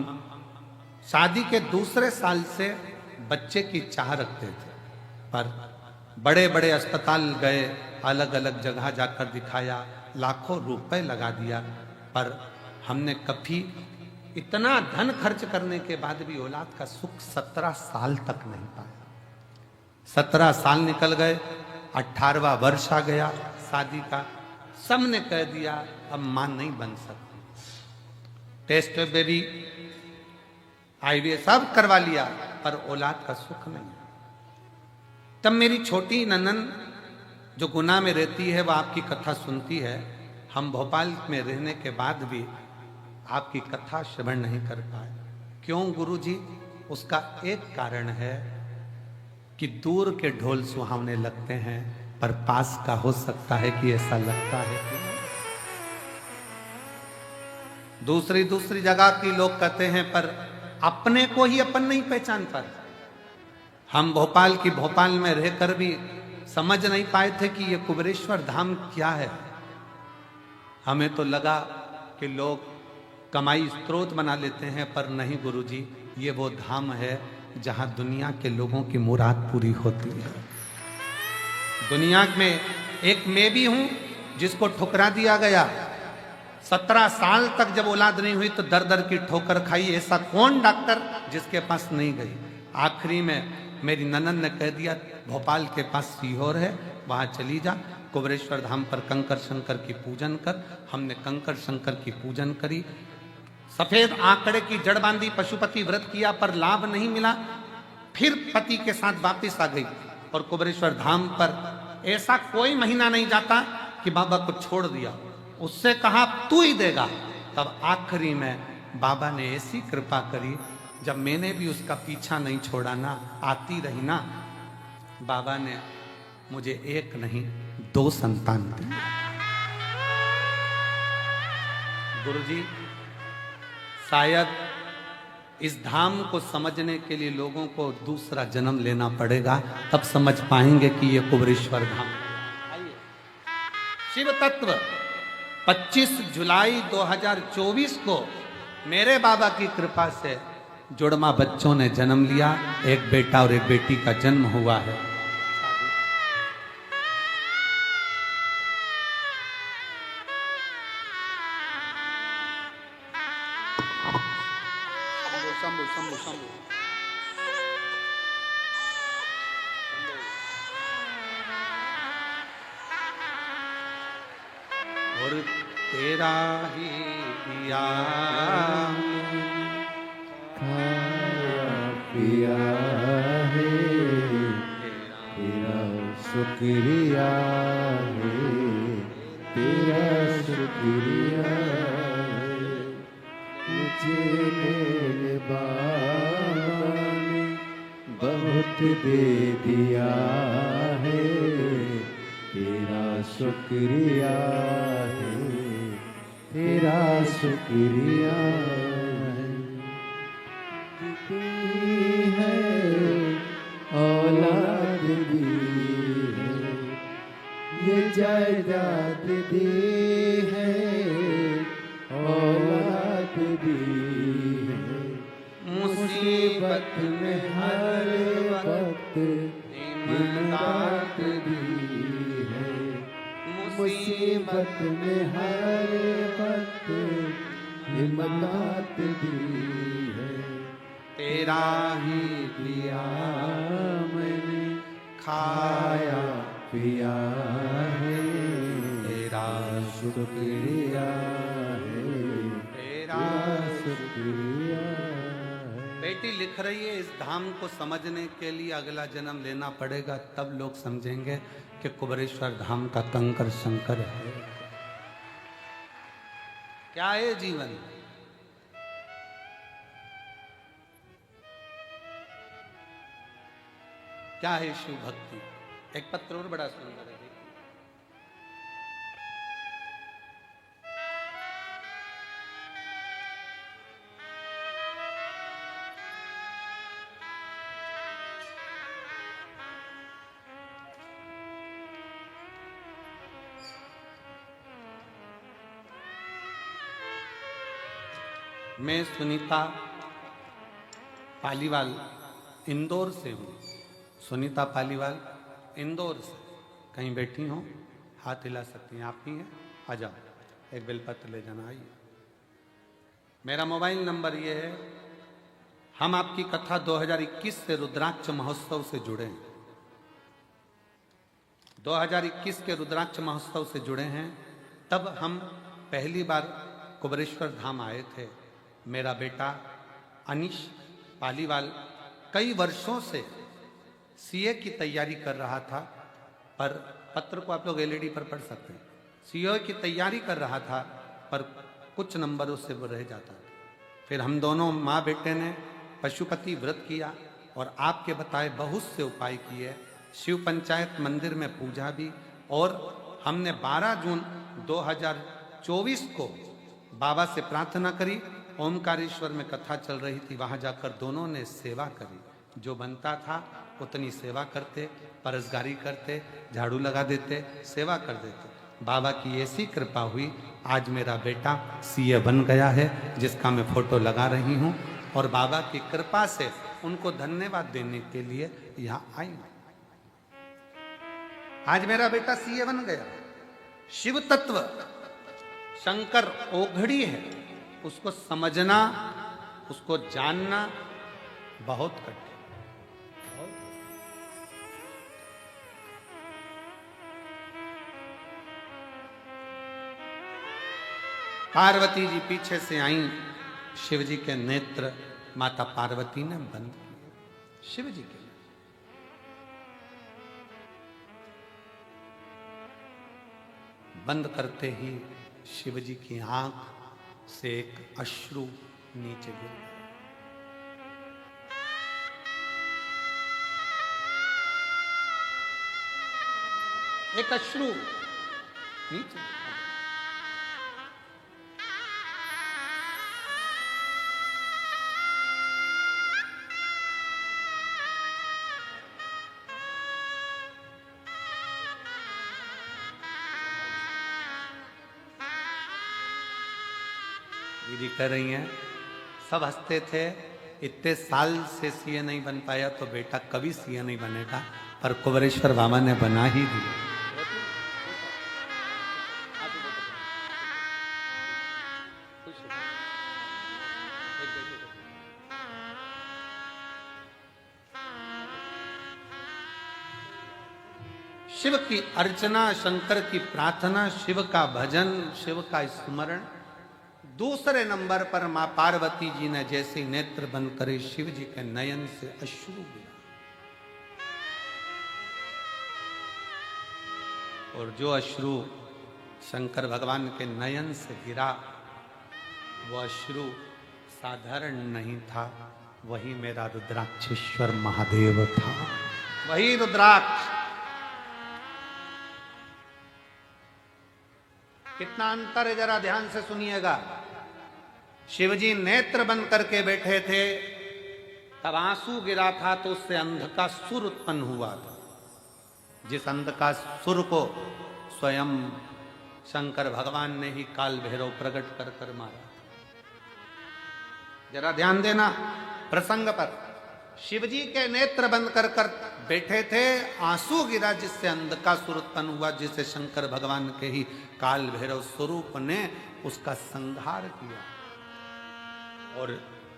शादी के दूसरे साल से बच्चे की चाह रखते थे, पर बड़े बड़े अस्पताल गए, अलग अलग जगह जाकर दिखाया, लाखों रुपए लगा दिया, पर हमने कभी इतना धन खर्च करने के बाद भी औलाद का सुख 17 साल तक नहीं पाया। 17 साल निकल गए, 18वां वर्ष आ गया शादी का, सबने कह दिया अब मां नहीं बन सकती। टेस्ट बेबी आईवीएफ सब करवा लिया, पर औलाद का सुख नहीं। तब मेरी छोटी ननन जो गुना में रहती है वह आपकी कथा सुनती है। हम भोपाल में रहने के बाद भी आपकी कथा श्रवण नहीं कर पाए। क्यों गुरुजी? उसका एक कारण है कि दूर के ढोल सुहावने लगते हैं, पर पास का हो सकता है कि ऐसा लगता है कि नहीं। दूसरी जगह के लोग कहते हैं, पर अपने को ही अपन नहीं पहचान पाते। हम भोपाल में रहकर भी समझ नहीं पाए थे कि ये कुबेरेश्वर धाम क्या है। हमें तो लगा कि लोग कमाई स्रोत बना लेते हैं, पर नहीं गुरुजी, ये वो धाम है जहां दुनिया के लोगों की मुराद पूरी होती है। दुनिया में एक मैं भी हूं जिसको ठुकरा दिया गया। 17 साल तक जब औलाद नहीं हुई तो दर दर की ठोकर खाई। ऐसा कौन डॉक्टर जिसके पास नहीं गई। आखिरी में मेरी ननन ने कह दिया, भोपाल के पास सीहोर है, वहां चली जा, कुबेरेश्वर धाम पर कंकर शंकर की पूजन कर। हमने कंकर शंकर की पूजन करी, सफेद आंकड़े की जड़ बांधी, पशुपति व्रत किया, पर लाभ नहीं मिला। फिर पति के साथ वापिस आ गई और कुबेरेश्वर धाम पर ऐसा कोई महीना नहीं जाता कि बाबा को छोड़ दिया। उससे कहा तू ही देगा। तब आखिरी में बाबा ने ऐसी कृपा करी, जब मैंने भी उसका पीछा नहीं छोड़ा ना, आती रही ना, बाबा ने मुझे एक नहीं 2 संतान दिए। गुरुजी, शायद इस धाम को समझने के लिए लोगों को दूसरा जन्म लेना पड़ेगा, तब समझ पाएंगे कि ये कुबेरेश्वर धाम। आइए, शिव तत्व 25 जुलाई 2024 को मेरे बाबा की कृपा से जुड़मा बच्चों ने जन्म लिया। एक बेटा और एक बेटी का जन्म हुआ है। शंभु शंभु शंभु और तेरा ही दिया पिया है, तेरा शुक्रिया है, तेरा शुक्रिया है। मुझे मेरे बाबा ने बहुत दे दिया है, तेरा शुक्रिया है, तेरा शुक्रिया है। औलाद दी है, ये जायदाद दी है, औलाद दी है। मुसीबत में हर वक्त इमदाद दी है, मुसीबत में हर वक्त इमदाद दी है। तेरा ही पिया मैंने खाया पिया है, तेरा शुक्रिया है, तेरा शुक्रिया है। बेटी लिख रही है, इस धाम को समझने के लिए अगला जन्म लेना पड़ेगा, तब लोग समझेंगे कि कुबेरेश्वर धाम का कंकर शंकर है। क्या है जीवन? क्या है शिव भक्ति? एक पत्र और बड़ा सुंदर है। मैं सुनीता पालीवाल इंदौर से हूँ। सुनीता पालीवाल इंदौर से। कहीं बैठी हो, हाथ हिला सकती हैं, आप ही हैं, आ जाओ, एक बेलपत्र ले जाना। आइए। मेरा मोबाइल नंबर ये है। हम आपकी कथा 2021 से रुद्राक्ष महोत्सव से जुड़े हैं। 2021 के रुद्राक्ष महोत्सव से जुड़े हैं। तब हम पहली बार कुबेरेश्वर धाम आए थे मेरा बेटा अनिश पालीवाल कई वर्षों से सीए की तैयारी कर रहा था, पर पत्र को आप लोग एलईडी पर पढ़ सकते हैं। सीए की तैयारी कर रहा था पर कुछ नंबरों से वो रह जाता था। फिर हम दोनों माँ बेटे ने पशुपति व्रत किया और आपके बताए बहुत से उपाय किए। शिव पंचायत मंदिर में पूजा भी, और हमने 12 जून 2024 को बाबा से प्रार्थना करी। ओमकारेश्वर में कथा चल रही थी, वहां जाकर दोनों ने सेवा करी। जो बनता था उतनी सेवा करते, परसगारी करते, झाड़ू लगा देते, सेवा कर देते। बाबा की ऐसी कृपा हुई, आज मेरा बेटा सीए बन गया है, जिसका मैं फोटो लगा रही हूँ। और बाबा की कृपा से उनको धन्यवाद देने के लिए यहाँ आई हूँ। आज मेरा बेटा सीए बन गया। शिव तत्व शंकर ओघड़ी है, उसको समझना, उसको जानना बहुत कठिन। पार्वती जी पीछे से आई, शिव जी के नेत्र माता पार्वती ने बंद किए। शिव जी के बंद करते ही शिव जी की आंख से एक अश्रु नीचे गिर गया। एक अश्रु नीचे। दीदी कह रही हैं, सब हंसते थे, इतने साल से सीए नहीं बन पाया तो बेटा कभी सीए नहीं बनेगा, पर कुबरेश्वर बाबा ने बना ही दिया। शिव की अर्चना, शंकर की प्रार्थना, शिव का भजन, शिव का स्मरण। दूसरे नंबर पर मां पार्वती जी ने जैसे नेत्र बंद करे, शिव जी के नयन से अश्रु गिरा। और जो अश्रु शंकर भगवान के नयन से गिरा, वो अश्रु साधारण नहीं था, वही मेरा रुद्राक्षेश्वर महादेव था। वही रुद्राक्ष। कितना अंतर है, जरा ध्यान से सुनिएगा। शिवजी नेत्र बंद करके बैठे थे, तब आंसू गिरा था तो उससे अंध का सुर उत्पन्न हुआ था। जिस अंध का सुर को स्वयं शंकर भगवान ने ही काल भैरव प्रकट कर कर मारा। जरा ध्यान देना प्रसंग पर। शिवजी के नेत्र बंद कर कर बैठे थे, आंसू गिरा जिससे अंध का सुर उत्पन्न हुआ, जिसे शंकर भगवान के ही काल भैरव स्वरूप ने उसका संहार किया। और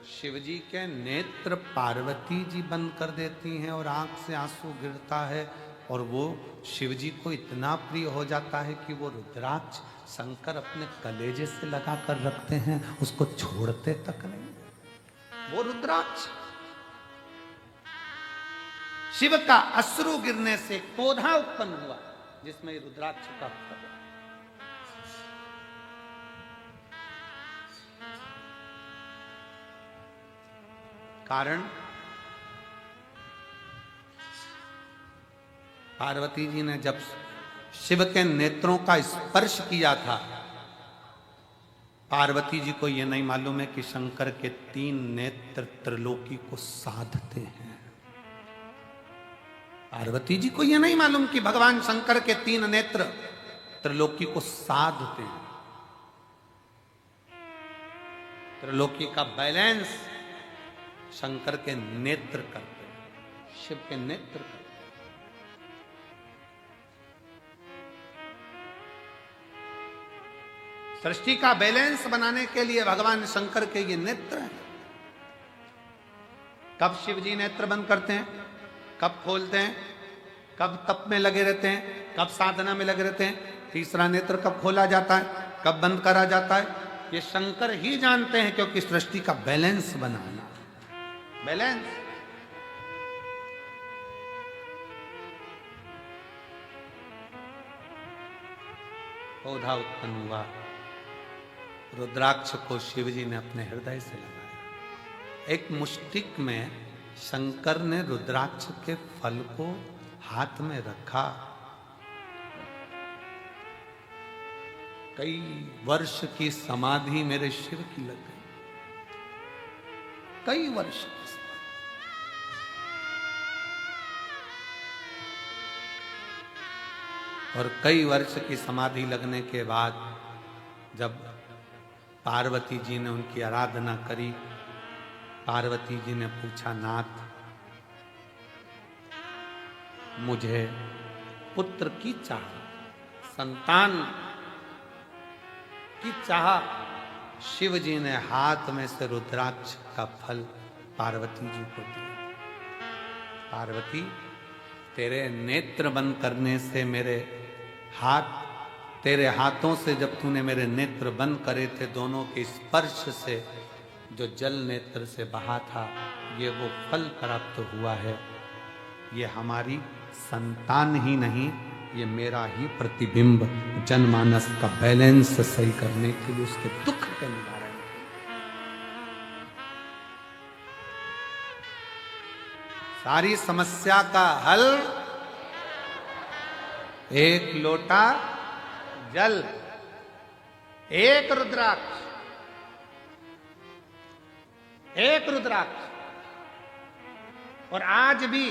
शिवजी के नेत्र पार्वती जी बंद कर देती हैं और आंख से आंसू गिरता है, और वो शिवजी को इतना प्रिय हो जाता है कि वो रुद्राक्ष शंकर अपने कलेजे से लगा कर रखते हैं, उसको छोड़ते तक नहीं। वो रुद्राक्ष शिव का अश्रु गिरने से पौधा उत्पन्न हुआ, जिसमें रुद्राक्ष का फल। कारण पार्वती जी ने जब शिव के नेत्रों का स्पर्श किया था, पार्वती जी को यह नहीं मालूम है कि शंकर के 3 नेत्र त्रिलोकी को साधते हैं। पार्वती जी को यह नहीं मालूम कि भगवान शंकर के 3 नेत्र त्रिलोकी को साधते हैं। त्रिलोकी का बैलेंस शंकर के नेत्र करते हैं, शिव के नेत्र करते हैं। सृष्टि का बैलेंस बनाने के लिए भगवान शंकर के ये नेत्र हैं। कब शिव जी नेत्र बंद करते हैं, कब खोलते हैं, कब तप में लगे रहते हैं, कब साधना में लगे रहते हैं। तीसरा नेत्र कब खोला जाता है, कब बंद करा जाता है, ये शंकर ही जानते हैं, क्योंकि सृष्टि का बैलेंस बनाना, बैलेंस। पौधा उत्पन्न हुआ, रुद्राक्ष को शिवजी ने अपने हृदय से लगाया। एक मुष्टिक में शंकर ने रुद्राक्ष के फल को हाथ में रखा। कई वर्ष की समाधि मेरे शिव की लग गई, कई वर्ष की समाधि। और कई वर्ष की समाधि लगने के बाद जब पार्वती जी ने उनकी आराधना करी, पार्वती जी ने पूछा, नाथ मुझे पुत्र की चाह, संतान की चाह। शिव जी ने हाथ में से रुद्राक्ष का फल पार्वती जी को दिया। पार्वती, तेरे नेत्र बंद करने से मेरे हाथ, तेरे हाथों से जब तूने मेरे नेत्र बंद करे थे, दोनों के स्पर्श से जो जल नेत्र से बहा था, ये वो फल प्राप्त हुआ है। ये हमारी संतान ही नहीं, ये मेरा ही प्रतिबिंब जनमानस का बैलेंस सही करने के लिए, उसके दुख के निवारण के लिए। सारी समस्या का हल एक लोटा जल, एक रुद्राक्ष, एक रुद्राक्ष। और आज भी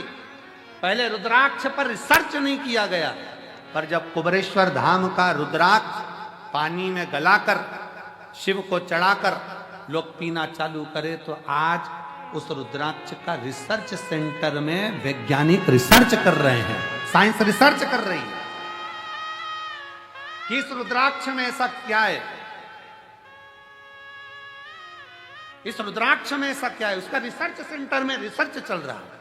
पहले रुद्राक्ष पर रिसर्च नहीं किया गया, पर जब कुबरेश्वर धाम का रुद्राक्ष पानी में गलाकर शिव को चढ़ाकर लोग पीना चालू करे, तो आज उस रुद्राक्ष का रिसर्च सेंटर में वैज्ञानिक रिसर्च कर रहे हैं, साइंस रिसर्च कर रही है कि इस रुद्राक्ष में ऐसा क्या है, इस रुद्राक्ष में ऐसा क्या है। उसका रिसर्च सेंटर में रिसर्च चल रहा है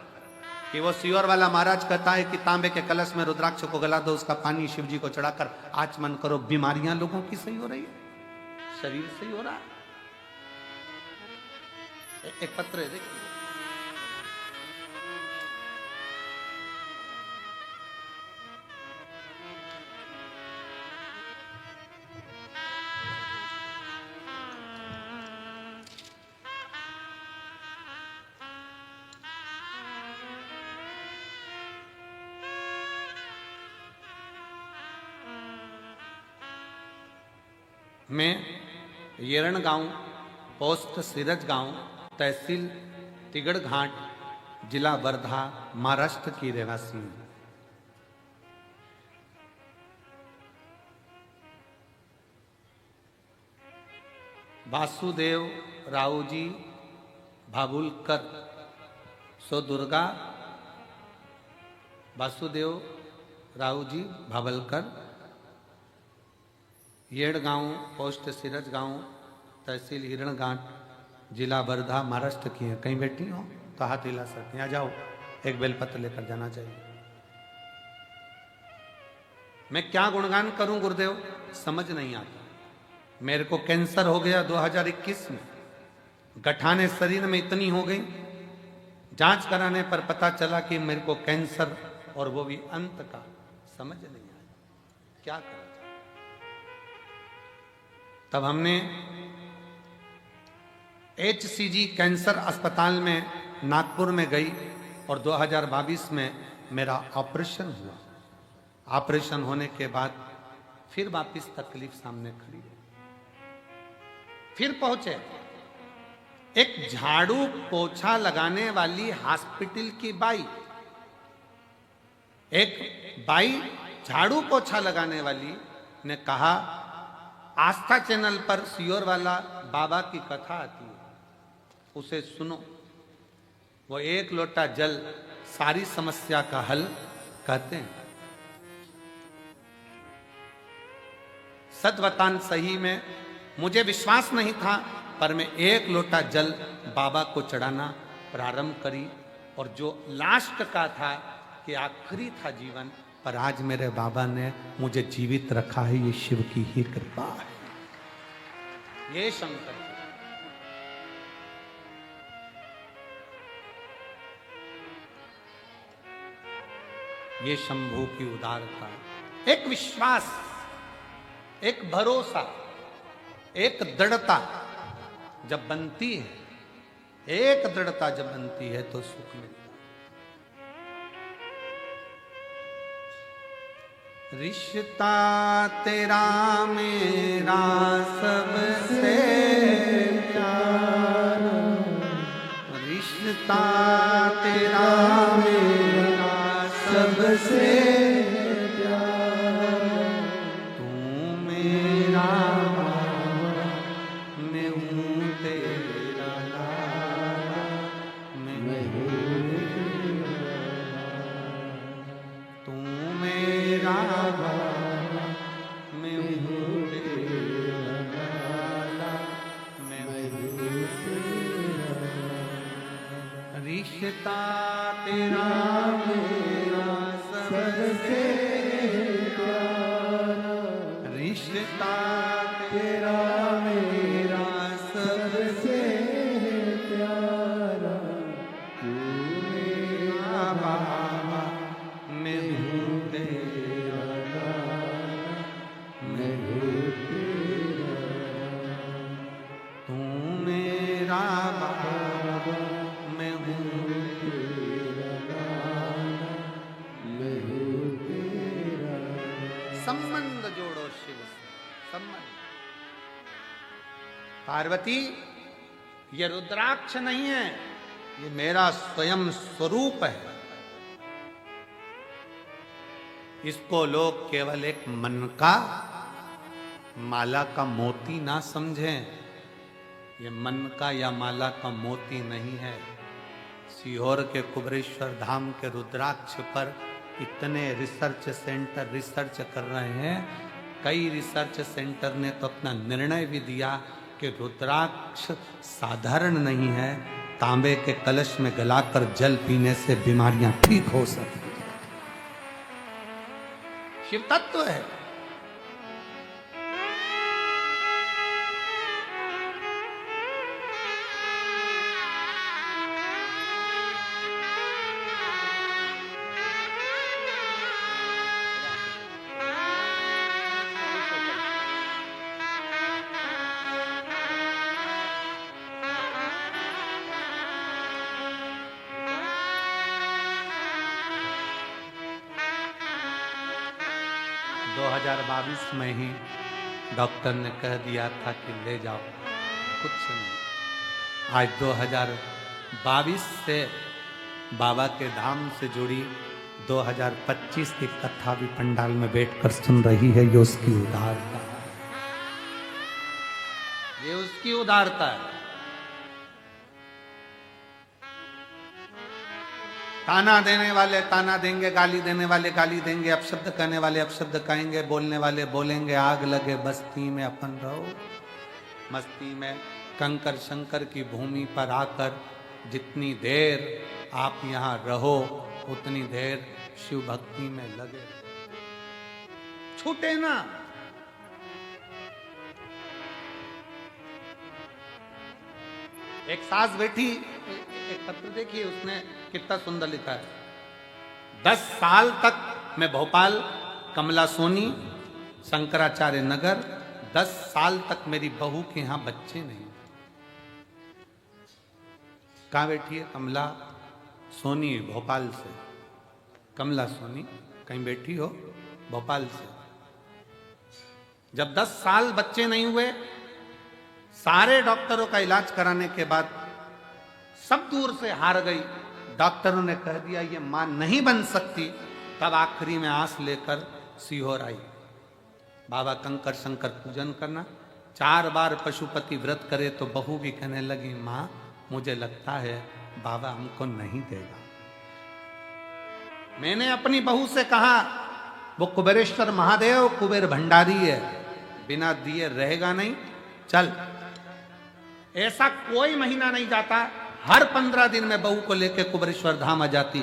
कि वो सियोर वाला महाराज कहता है कि तांबे के कलश में रुद्राक्ष को गला दो, उसका पानी शिव जी को चढ़ाकर आचमन करो, बीमारियां लोगों की सही हो रही है, शरीर सही हो रहा है। एक पत्र है, देखिए, मैं येरण गांव, पोस्ट सिरज गांव, तहसील तिगड़ घाट, जिला वर्धा, महाराष्ट्र की रहवासी हूं। वासुदेव रावजी भाबुलकर, सो दुर्गा वासुदेव रावजी भाबलकर, येड़गांव, पोस्ट सिरज गांव, तहसील हिरणघाट, जिला वर्धा, महाराष्ट्र की है। कहीं बैठी हो तो हाथ हिला सकते हैं, आ जाओ, एक बेलपत्र लेकर जाना चाहिए। मैं क्या गुणगान करूं गुरुदेव, समझ नहीं आता। मेरे को कैंसर हो गया 2021 में, गठाने शरीर में इतनी हो गई, जांच कराने पर पता चला कि मेरे को कैंसर, और वो भी अंत का। समझ नहीं आया क्या करा। तब हमने HCG कैंसर अस्पताल में नागपुर में गई और 2022 में मेरा ऑपरेशन हुआ। ऑपरेशन होने के बाद फिर वापिस तकलीफ सामने खड़ी है। फिर पहुंचे एक झाड़ू पोछा लगाने वाली हॉस्पिटल की बाई, एक बाई झाड़ू पोछा लगाने वाली ने कहा, आस्था चैनल पर सियोर वाला बाबा की कथा आती है, उसे सुनो, वो एक लोटा जल सारी समस्या का हल कहते हैं। सच बतान सही में मुझे विश्वास नहीं था, पर मैं एक लोटा जल बाबा को चढ़ाना प्रारंभ करी, और जो लास्ट का था कि आखिरी था जीवन, पर आज मेरे बाबा ने मुझे जीवित रखा है, ये शिव की ही कृपा है, ये शंकर की। ये शंभू की उदारता, एक विश्वास, एक भरोसा, एक दृढ़ता जब बनती है, एक दृढ़ता जब बनती है तो सुख मिलता है। रिश्ता तेरा मेरा सबसे प्यारा, रिश्ता तेरा मेरा सबसे प्यारा, तू मेरा बाबा, मैं हूँ तेरा लाला, मैं हूँ तू मेरा बाबा, मैं हूँ तेरा लाला, मैं हूँ रिश्ता तेरा मेरा सबसे प्यारा, रिश्ता तेरा मेरा सबसे प्यारा, तू मेरा बाबा, मैं हूँ तेरा लाला, मैं हूँ तेरा, तू मेरा बाबा, मैं हूँ तेरा लाला, मैं हूँ तेरा। संबंध जोड़ो शिव से, संबंध। पार्वती, ये रुद्राक्ष नहीं है, ये मेरा स्वयं स्वरूप है। इसको लोग केवल एक मन का, माला का मोती ना समझें। ये मन का या माला का मोती नहीं है। सीहोर के कुबरेश्वर धाम के रुद्राक्ष पर इतने रिसर्च सेंटर रिसर्च कर रहे हैं। कई रिसर्च सेंटर ने तो अपना निर्णय भी दिया कि रुद्राक्ष साधारण नहीं है, तांबे के कलश में गलाकर जल पीने से बीमारियां ठीक हो सकती। शिव तत्व है। में ही डॉक्टर ने कह दिया था कि ले जाओ, कुछ नहीं। आज 2022 से बाबा के धाम से जुड़ी 2025 की कथा भी पंडाल में बैठकर सुन रही है। ये उसकी उदारता है, ये उसकी उदारता है। ताना देने वाले ताना देंगे, गाली देने वाले गाली देंगे, अपशब्द कहने वाले अपशब्द कहेंगे, बोलने वाले बोलेंगे। आग लगे बस्ती में अपन रहो मस्ती में। कंकर शंकर की भूमि पर आकर जितनी देर आप यहाँ रहो उतनी देर शिव भक्ति में लगे, छूटे ना। एक सास बैठी, एक पत्र देखिए उसने कितना सुंदर लिखा है। 10 साल तक मैं भोपाल कमला सोनी शंकराचार्य नगर, 10 साल तक मेरी बहू के यहां बच्चे नहीं। कहां बैठी है? कमला सोनी भोपाल से। कमला सोनी कहीं बैठी हो भोपाल से। जब 10 साल बच्चे नहीं हुए, सारे डॉक्टरों का इलाज कराने के बाद सब दूर से हार गई। डॉक्टरों ने कह दिया ये मां नहीं बन सकती। तब आखिरी में आस लेकर सीहोर आई। बाबा कंकर शंकर पूजन करना। 4 बार पशुपति व्रत करे तो बहू भी कहने लगी मां मुझे लगता है बाबा हमको नहीं देगा। मैंने अपनी बहू से कहा वो कुबेरेश्वर महादेव कुबेर भंडारी है, बिना दिए रहेगा नहीं, चल। ऐसा कोई महीना नहीं जाता, हर 15 दिन में बहू को लेकर कुबेरेश्वर धाम आ जाती।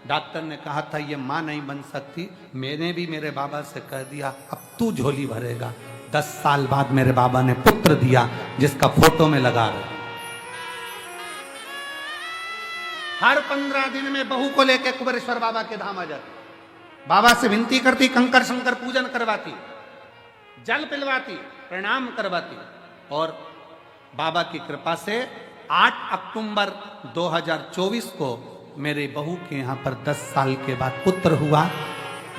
डॉक्टर ने कहा था ये मां नहीं बन सकती। मैंने भी मेरे बाबा से कह दिया अब तू झोली भरेगा, 10 साल बाद मेरे बाबा ने पुत्र दिया, जिसका फोटो में लगा रहे। हर 15 दिन में बहू को लेकर कुबेरेश्वर बाबा के धाम आ जाती, बाबा से विनती करती, कंकर शंकर पूजन करवाती, जल पिलवाती, प्रणाम करवाती, और बाबा की कृपा से 8 अक्टूबर 2024 को मेरे बहू के यहाँ पर 10 साल के बाद पुत्र हुआ।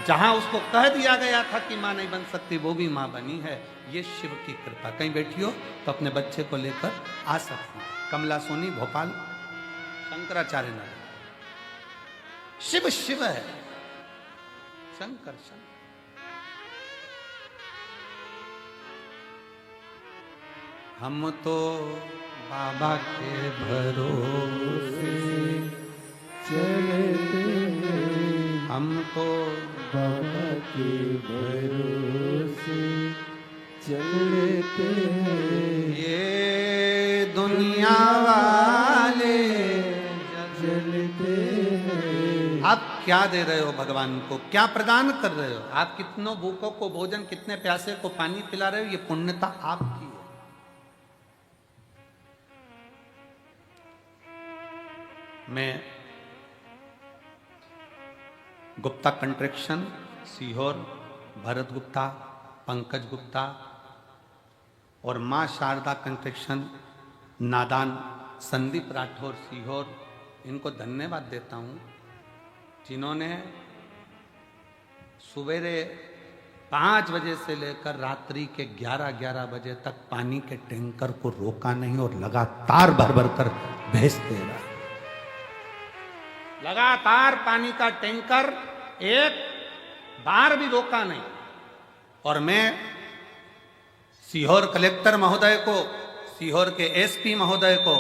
जहां उसको कह दिया गया था कि मां नहीं बन सकती, वो भी मां बनी है। ये शिव की कृपा। कहीं बैठी हो तो अपने बच्चे को लेकर आ सकती। कमला सोनी, भोपाल, शंकराचार्य नगर। शिव शिव है, शंकर शंकर। हम तो बाबा के भरोसे चलते हैं, हम तो बाबा के भरोसे चलते हैं, ये दुनिया वाले चलते हैं। आप क्या दे रहे हो भगवान को, क्या प्रदान कर रहे हो? आप कितनों भूखों को भोजन, कितने प्यासे को पानी पिला रहे हो? ये पुण्यता आपकी है। मैं गुप्ता कंस्ट्रक्शन, सीहोर, भरत गुप्ता, पंकज गुप्ता और मां शारदा कंस्ट्रक्शन, नादान, संदीप राठौर, सीहोर, इनको धन्यवाद देता हूं, जिन्होंने सवेरे 5 बजे से लेकर रात्रि के 11-11 बजे तक पानी के टैंकर को रोका नहीं और लगातार भर भर कर भेजते रहा। लगातार पानी का टैंकर एक बार भी रोका नहीं। और मैं सीहोर कलेक्टर महोदय को, सीहोर के एसपी महोदय को,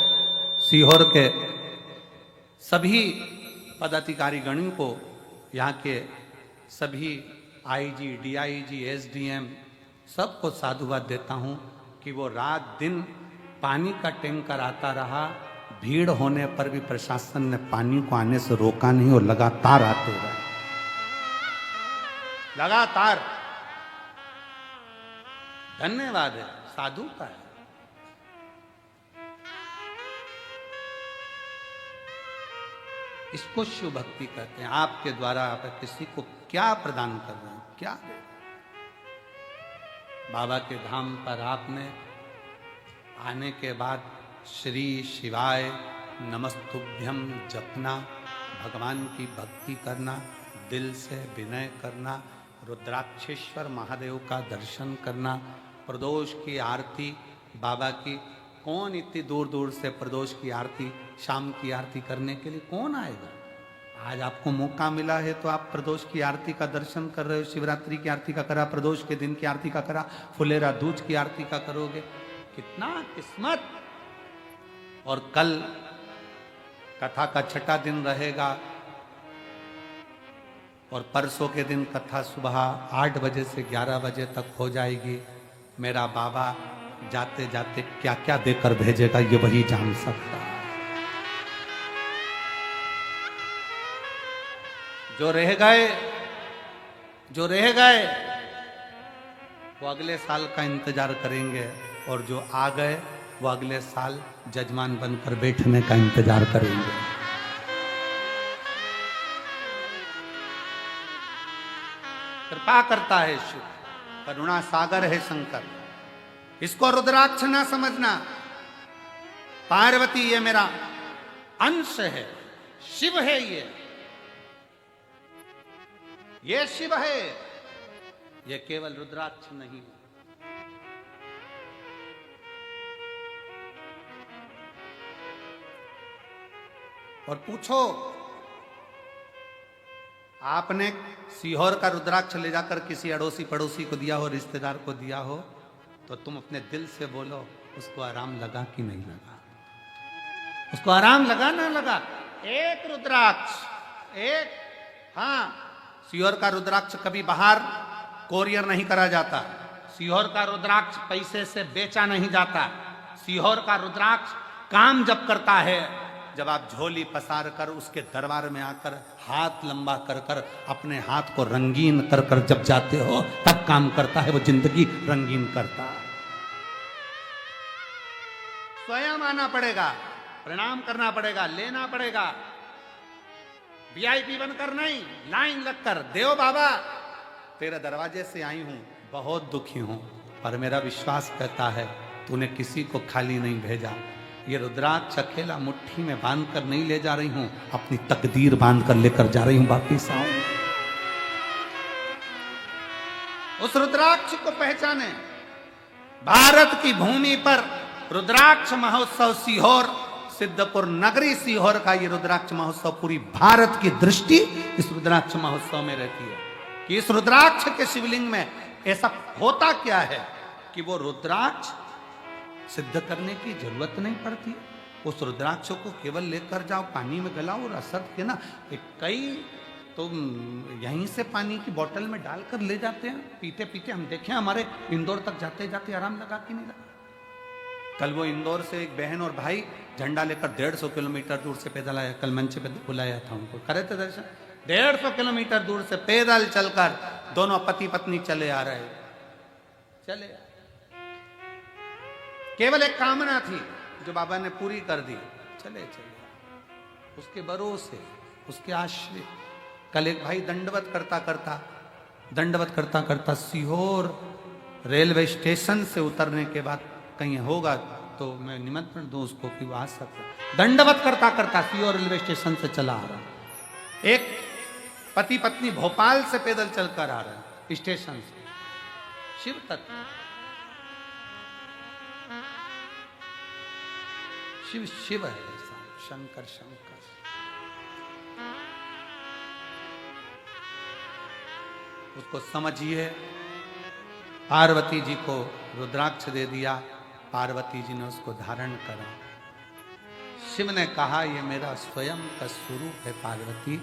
सीहोर के सभी पदाधिकारी गणों को, यहाँ के सभी आईजी, डीआईजी, एसडीएम, सबको साधुवाद देता हूँ कि वो रात दिन पानी का टैंकर आता रहा। भीड़ होने पर भी प्रशासन ने पानी को आने से रोका नहीं और लगातार आते रहे, लगातार। धन्यवाद है, साधुता है। इसको शिव भक्ति कहते हैं। आपके द्वारा आप किसी को क्या प्रदान कर रहे हैं, क्या दे रहे हैं? बाबा के धाम पर आपने आने के बाद श्री शिवाय नमस्तुभ्यम जपना, भगवान की भक्ति करना, दिल से विनय करना, रुद्राक्षेश्वर महादेव का दर्शन करना, प्रदोष की आरती बाबा की। कौन इतनी दूर दूर से प्रदोष की आरती, शाम की आरती करने के लिए कौन आएगा? आज आपको मौका मिला है तो आप प्रदोष की आरती का दर्शन कर रहे हो। शिवरात्रि की आरती का करा, प्रदोष के दिन की आरती का करा, फुलेरा दूज की आरती का करोगे। कितना किस्मत। और कल कथा का 6ठा दिन रहेगा और परसों के दिन कथा सुबह 8 बजे से 11 बजे तक हो जाएगी। मेरा बाबा जाते जाते क्या क्या देकर भेजेगा ये वही जान सकता है। जो रह गए वो अगले साल का इंतजार करेंगे, और जो आ गए वो अगले साल जजमान बनकर बैठने का इंतजार करेंगे। कृपा करता है शिव, करुणा सागर है शंकर। इसको रुद्राक्ष ना समझना। पार्वती ये मेरा अंश है, शिव है ये शिव है, ये केवल रुद्राक्ष नहीं। और पूछो, आपने सीहोर का रुद्राक्ष ले जाकर किसी अड़ोसी पड़ोसी को दिया हो, रिश्तेदार को दिया हो, तो तुम अपने दिल से बोलो उसको आराम लगा कि नहीं लगा? उसको आराम लगा ना लगा? एक रुद्राक्ष, एक, हाँ, सीहोर का रुद्राक्ष कभी बाहर कोरियर नहीं करा जाता। सीहोर का रुद्राक्ष पैसे से बेचा नहीं जाता। सीहोर का रुद्राक्ष काम जब करता है जब आप झोली पसार कर उसके दरबार में आकर हाथ लंबा कर कर अपने हाथ को रंगीन कर कर जब जाते हो तब काम करता है वो जिंदगी रंगीन करता है। स्वयं आना पड़ेगा, प्रणाम करना पड़ेगा, लेना पड़ेगा, वीआईपी बनकर नहीं, लाइन लगकर, देव बाबा तेरे दरवाजे से आई हूं, बहुत दुखी हूं, पर मेरा विश्वास कहता है तूने किसी को खाली नहीं भेजा। ये रुद्राक्ष अकेला मुट्ठी में बांध कर नहीं ले जा रही हूं, अपनी तकदीर बांध कर लेकर जा रही हूं वापिस आऊं। उस रुद्राक्ष को पहचाने। भारत की भूमि पर रुद्राक्ष महोत्सव सीहोर, सिद्धपुर नगरी सीहोर का ये रुद्राक्ष महोत्सव, पूरी भारत की दृष्टि इस रुद्राक्ष महोत्सव में रहती है कि इस रुद्राक्ष के शिवलिंग में ऐसा होता क्या है कि वो रुद्राक्ष सिद्ध करने की जरूरत नहीं पड़ती। उस रुद्राक्ष को केवल लेकर जाओ, पानी में गलाओ और असर के ना कई तो यहीं से पानी की बोतल में डालकर ले जाते हैं, पीते पीते हम देखे हमारे इंदौर तक जाते जाते आराम लगा कि नहीं लगा। कल वो इंदौर से एक बहन और भाई झंडा लेकर 150 किलोमीटर दूर से पैदल आया, कल मंच पे बुलाया था उनको, करे थे दर्शन। 150 किलोमीटर दूर से पैदल चलकर दोनों पति पत्नी चले आ रहे, चले केवल एक कामना थी जो बाबा ने पूरी कर दी, चले चले उसके भरोसे, उसके आश्रय। कल एक भाई दंडवत करता करता सीहोर रेलवे स्टेशन से उतरने के बाद कहीं होगा तो मैं निमंत्रण दूं उसको कि वो आ सकता। दंडवत करता करता सीहोर रेलवे स्टेशन से चला आ रहा। एक पति पत्नी भोपाल से पैदल चलकर आ रहा है स्टेशन से। शिव तत्व, शिव शिव है ऐसा, शंकर शंकर। उसको समझिए। पार्वती जी को रुद्राक्ष दे दिया, पार्वती जी ने उसको धारण करा। शिव ने कहा ये मेरा स्वयं का स्वरूप है पार्वती।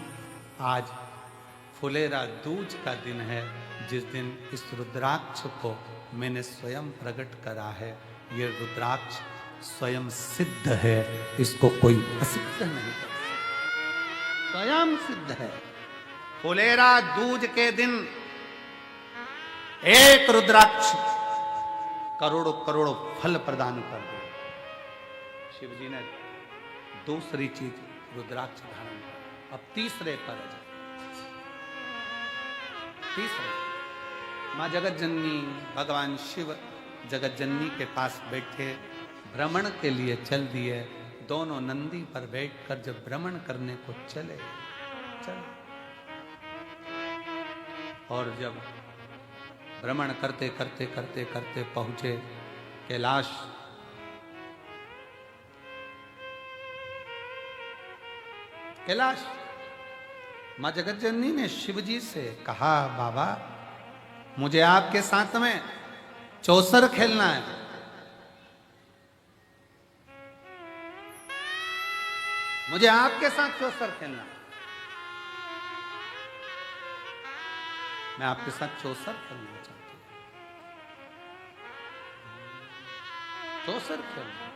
आज फुलेरा दूज का दिन है, जिस दिन इस रुद्राक्ष को मैंने स्वयं प्रकट करा है। ये रुद्राक्ष स्वयं सिद्ध है, इसको कोई असिद्ध नहीं कर सकता, स्वयं सिद्ध है। फुलेरा दूज के दिन एक रुद्राक्ष करोड़ों करोड़ों फल प्रदान कर दे। शिव जी ने दूसरी चीज रुद्राक्ष धारण कर। अब तीसरे पर तीसरे मां जगत जननी, भगवान शिव जगत जननी के पास बैठे भ्रमण के लिए चल दिए। दोनों नंदी पर बैठकर जब भ्रमण करने को चले और जब भ्रमण करते करते करते करते पहुंचे कैलाश। कैलाश मां जगत जननी ने शिव जी से कहा, बाबा मुझे आपके साथ में चौसर खेलना है। मुझे आपके साथ चौसर खेलना है। मैं आपके साथ चौसर खेलना चाहती हूं। चौसर खेलना।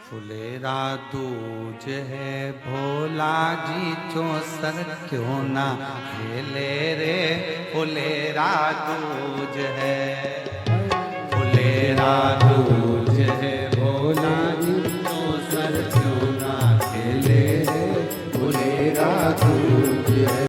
फुलेरा दूज है भोला जी, चौसर क्यों ना खेले रे। फुलेरा दूज है, फुलेरा दूज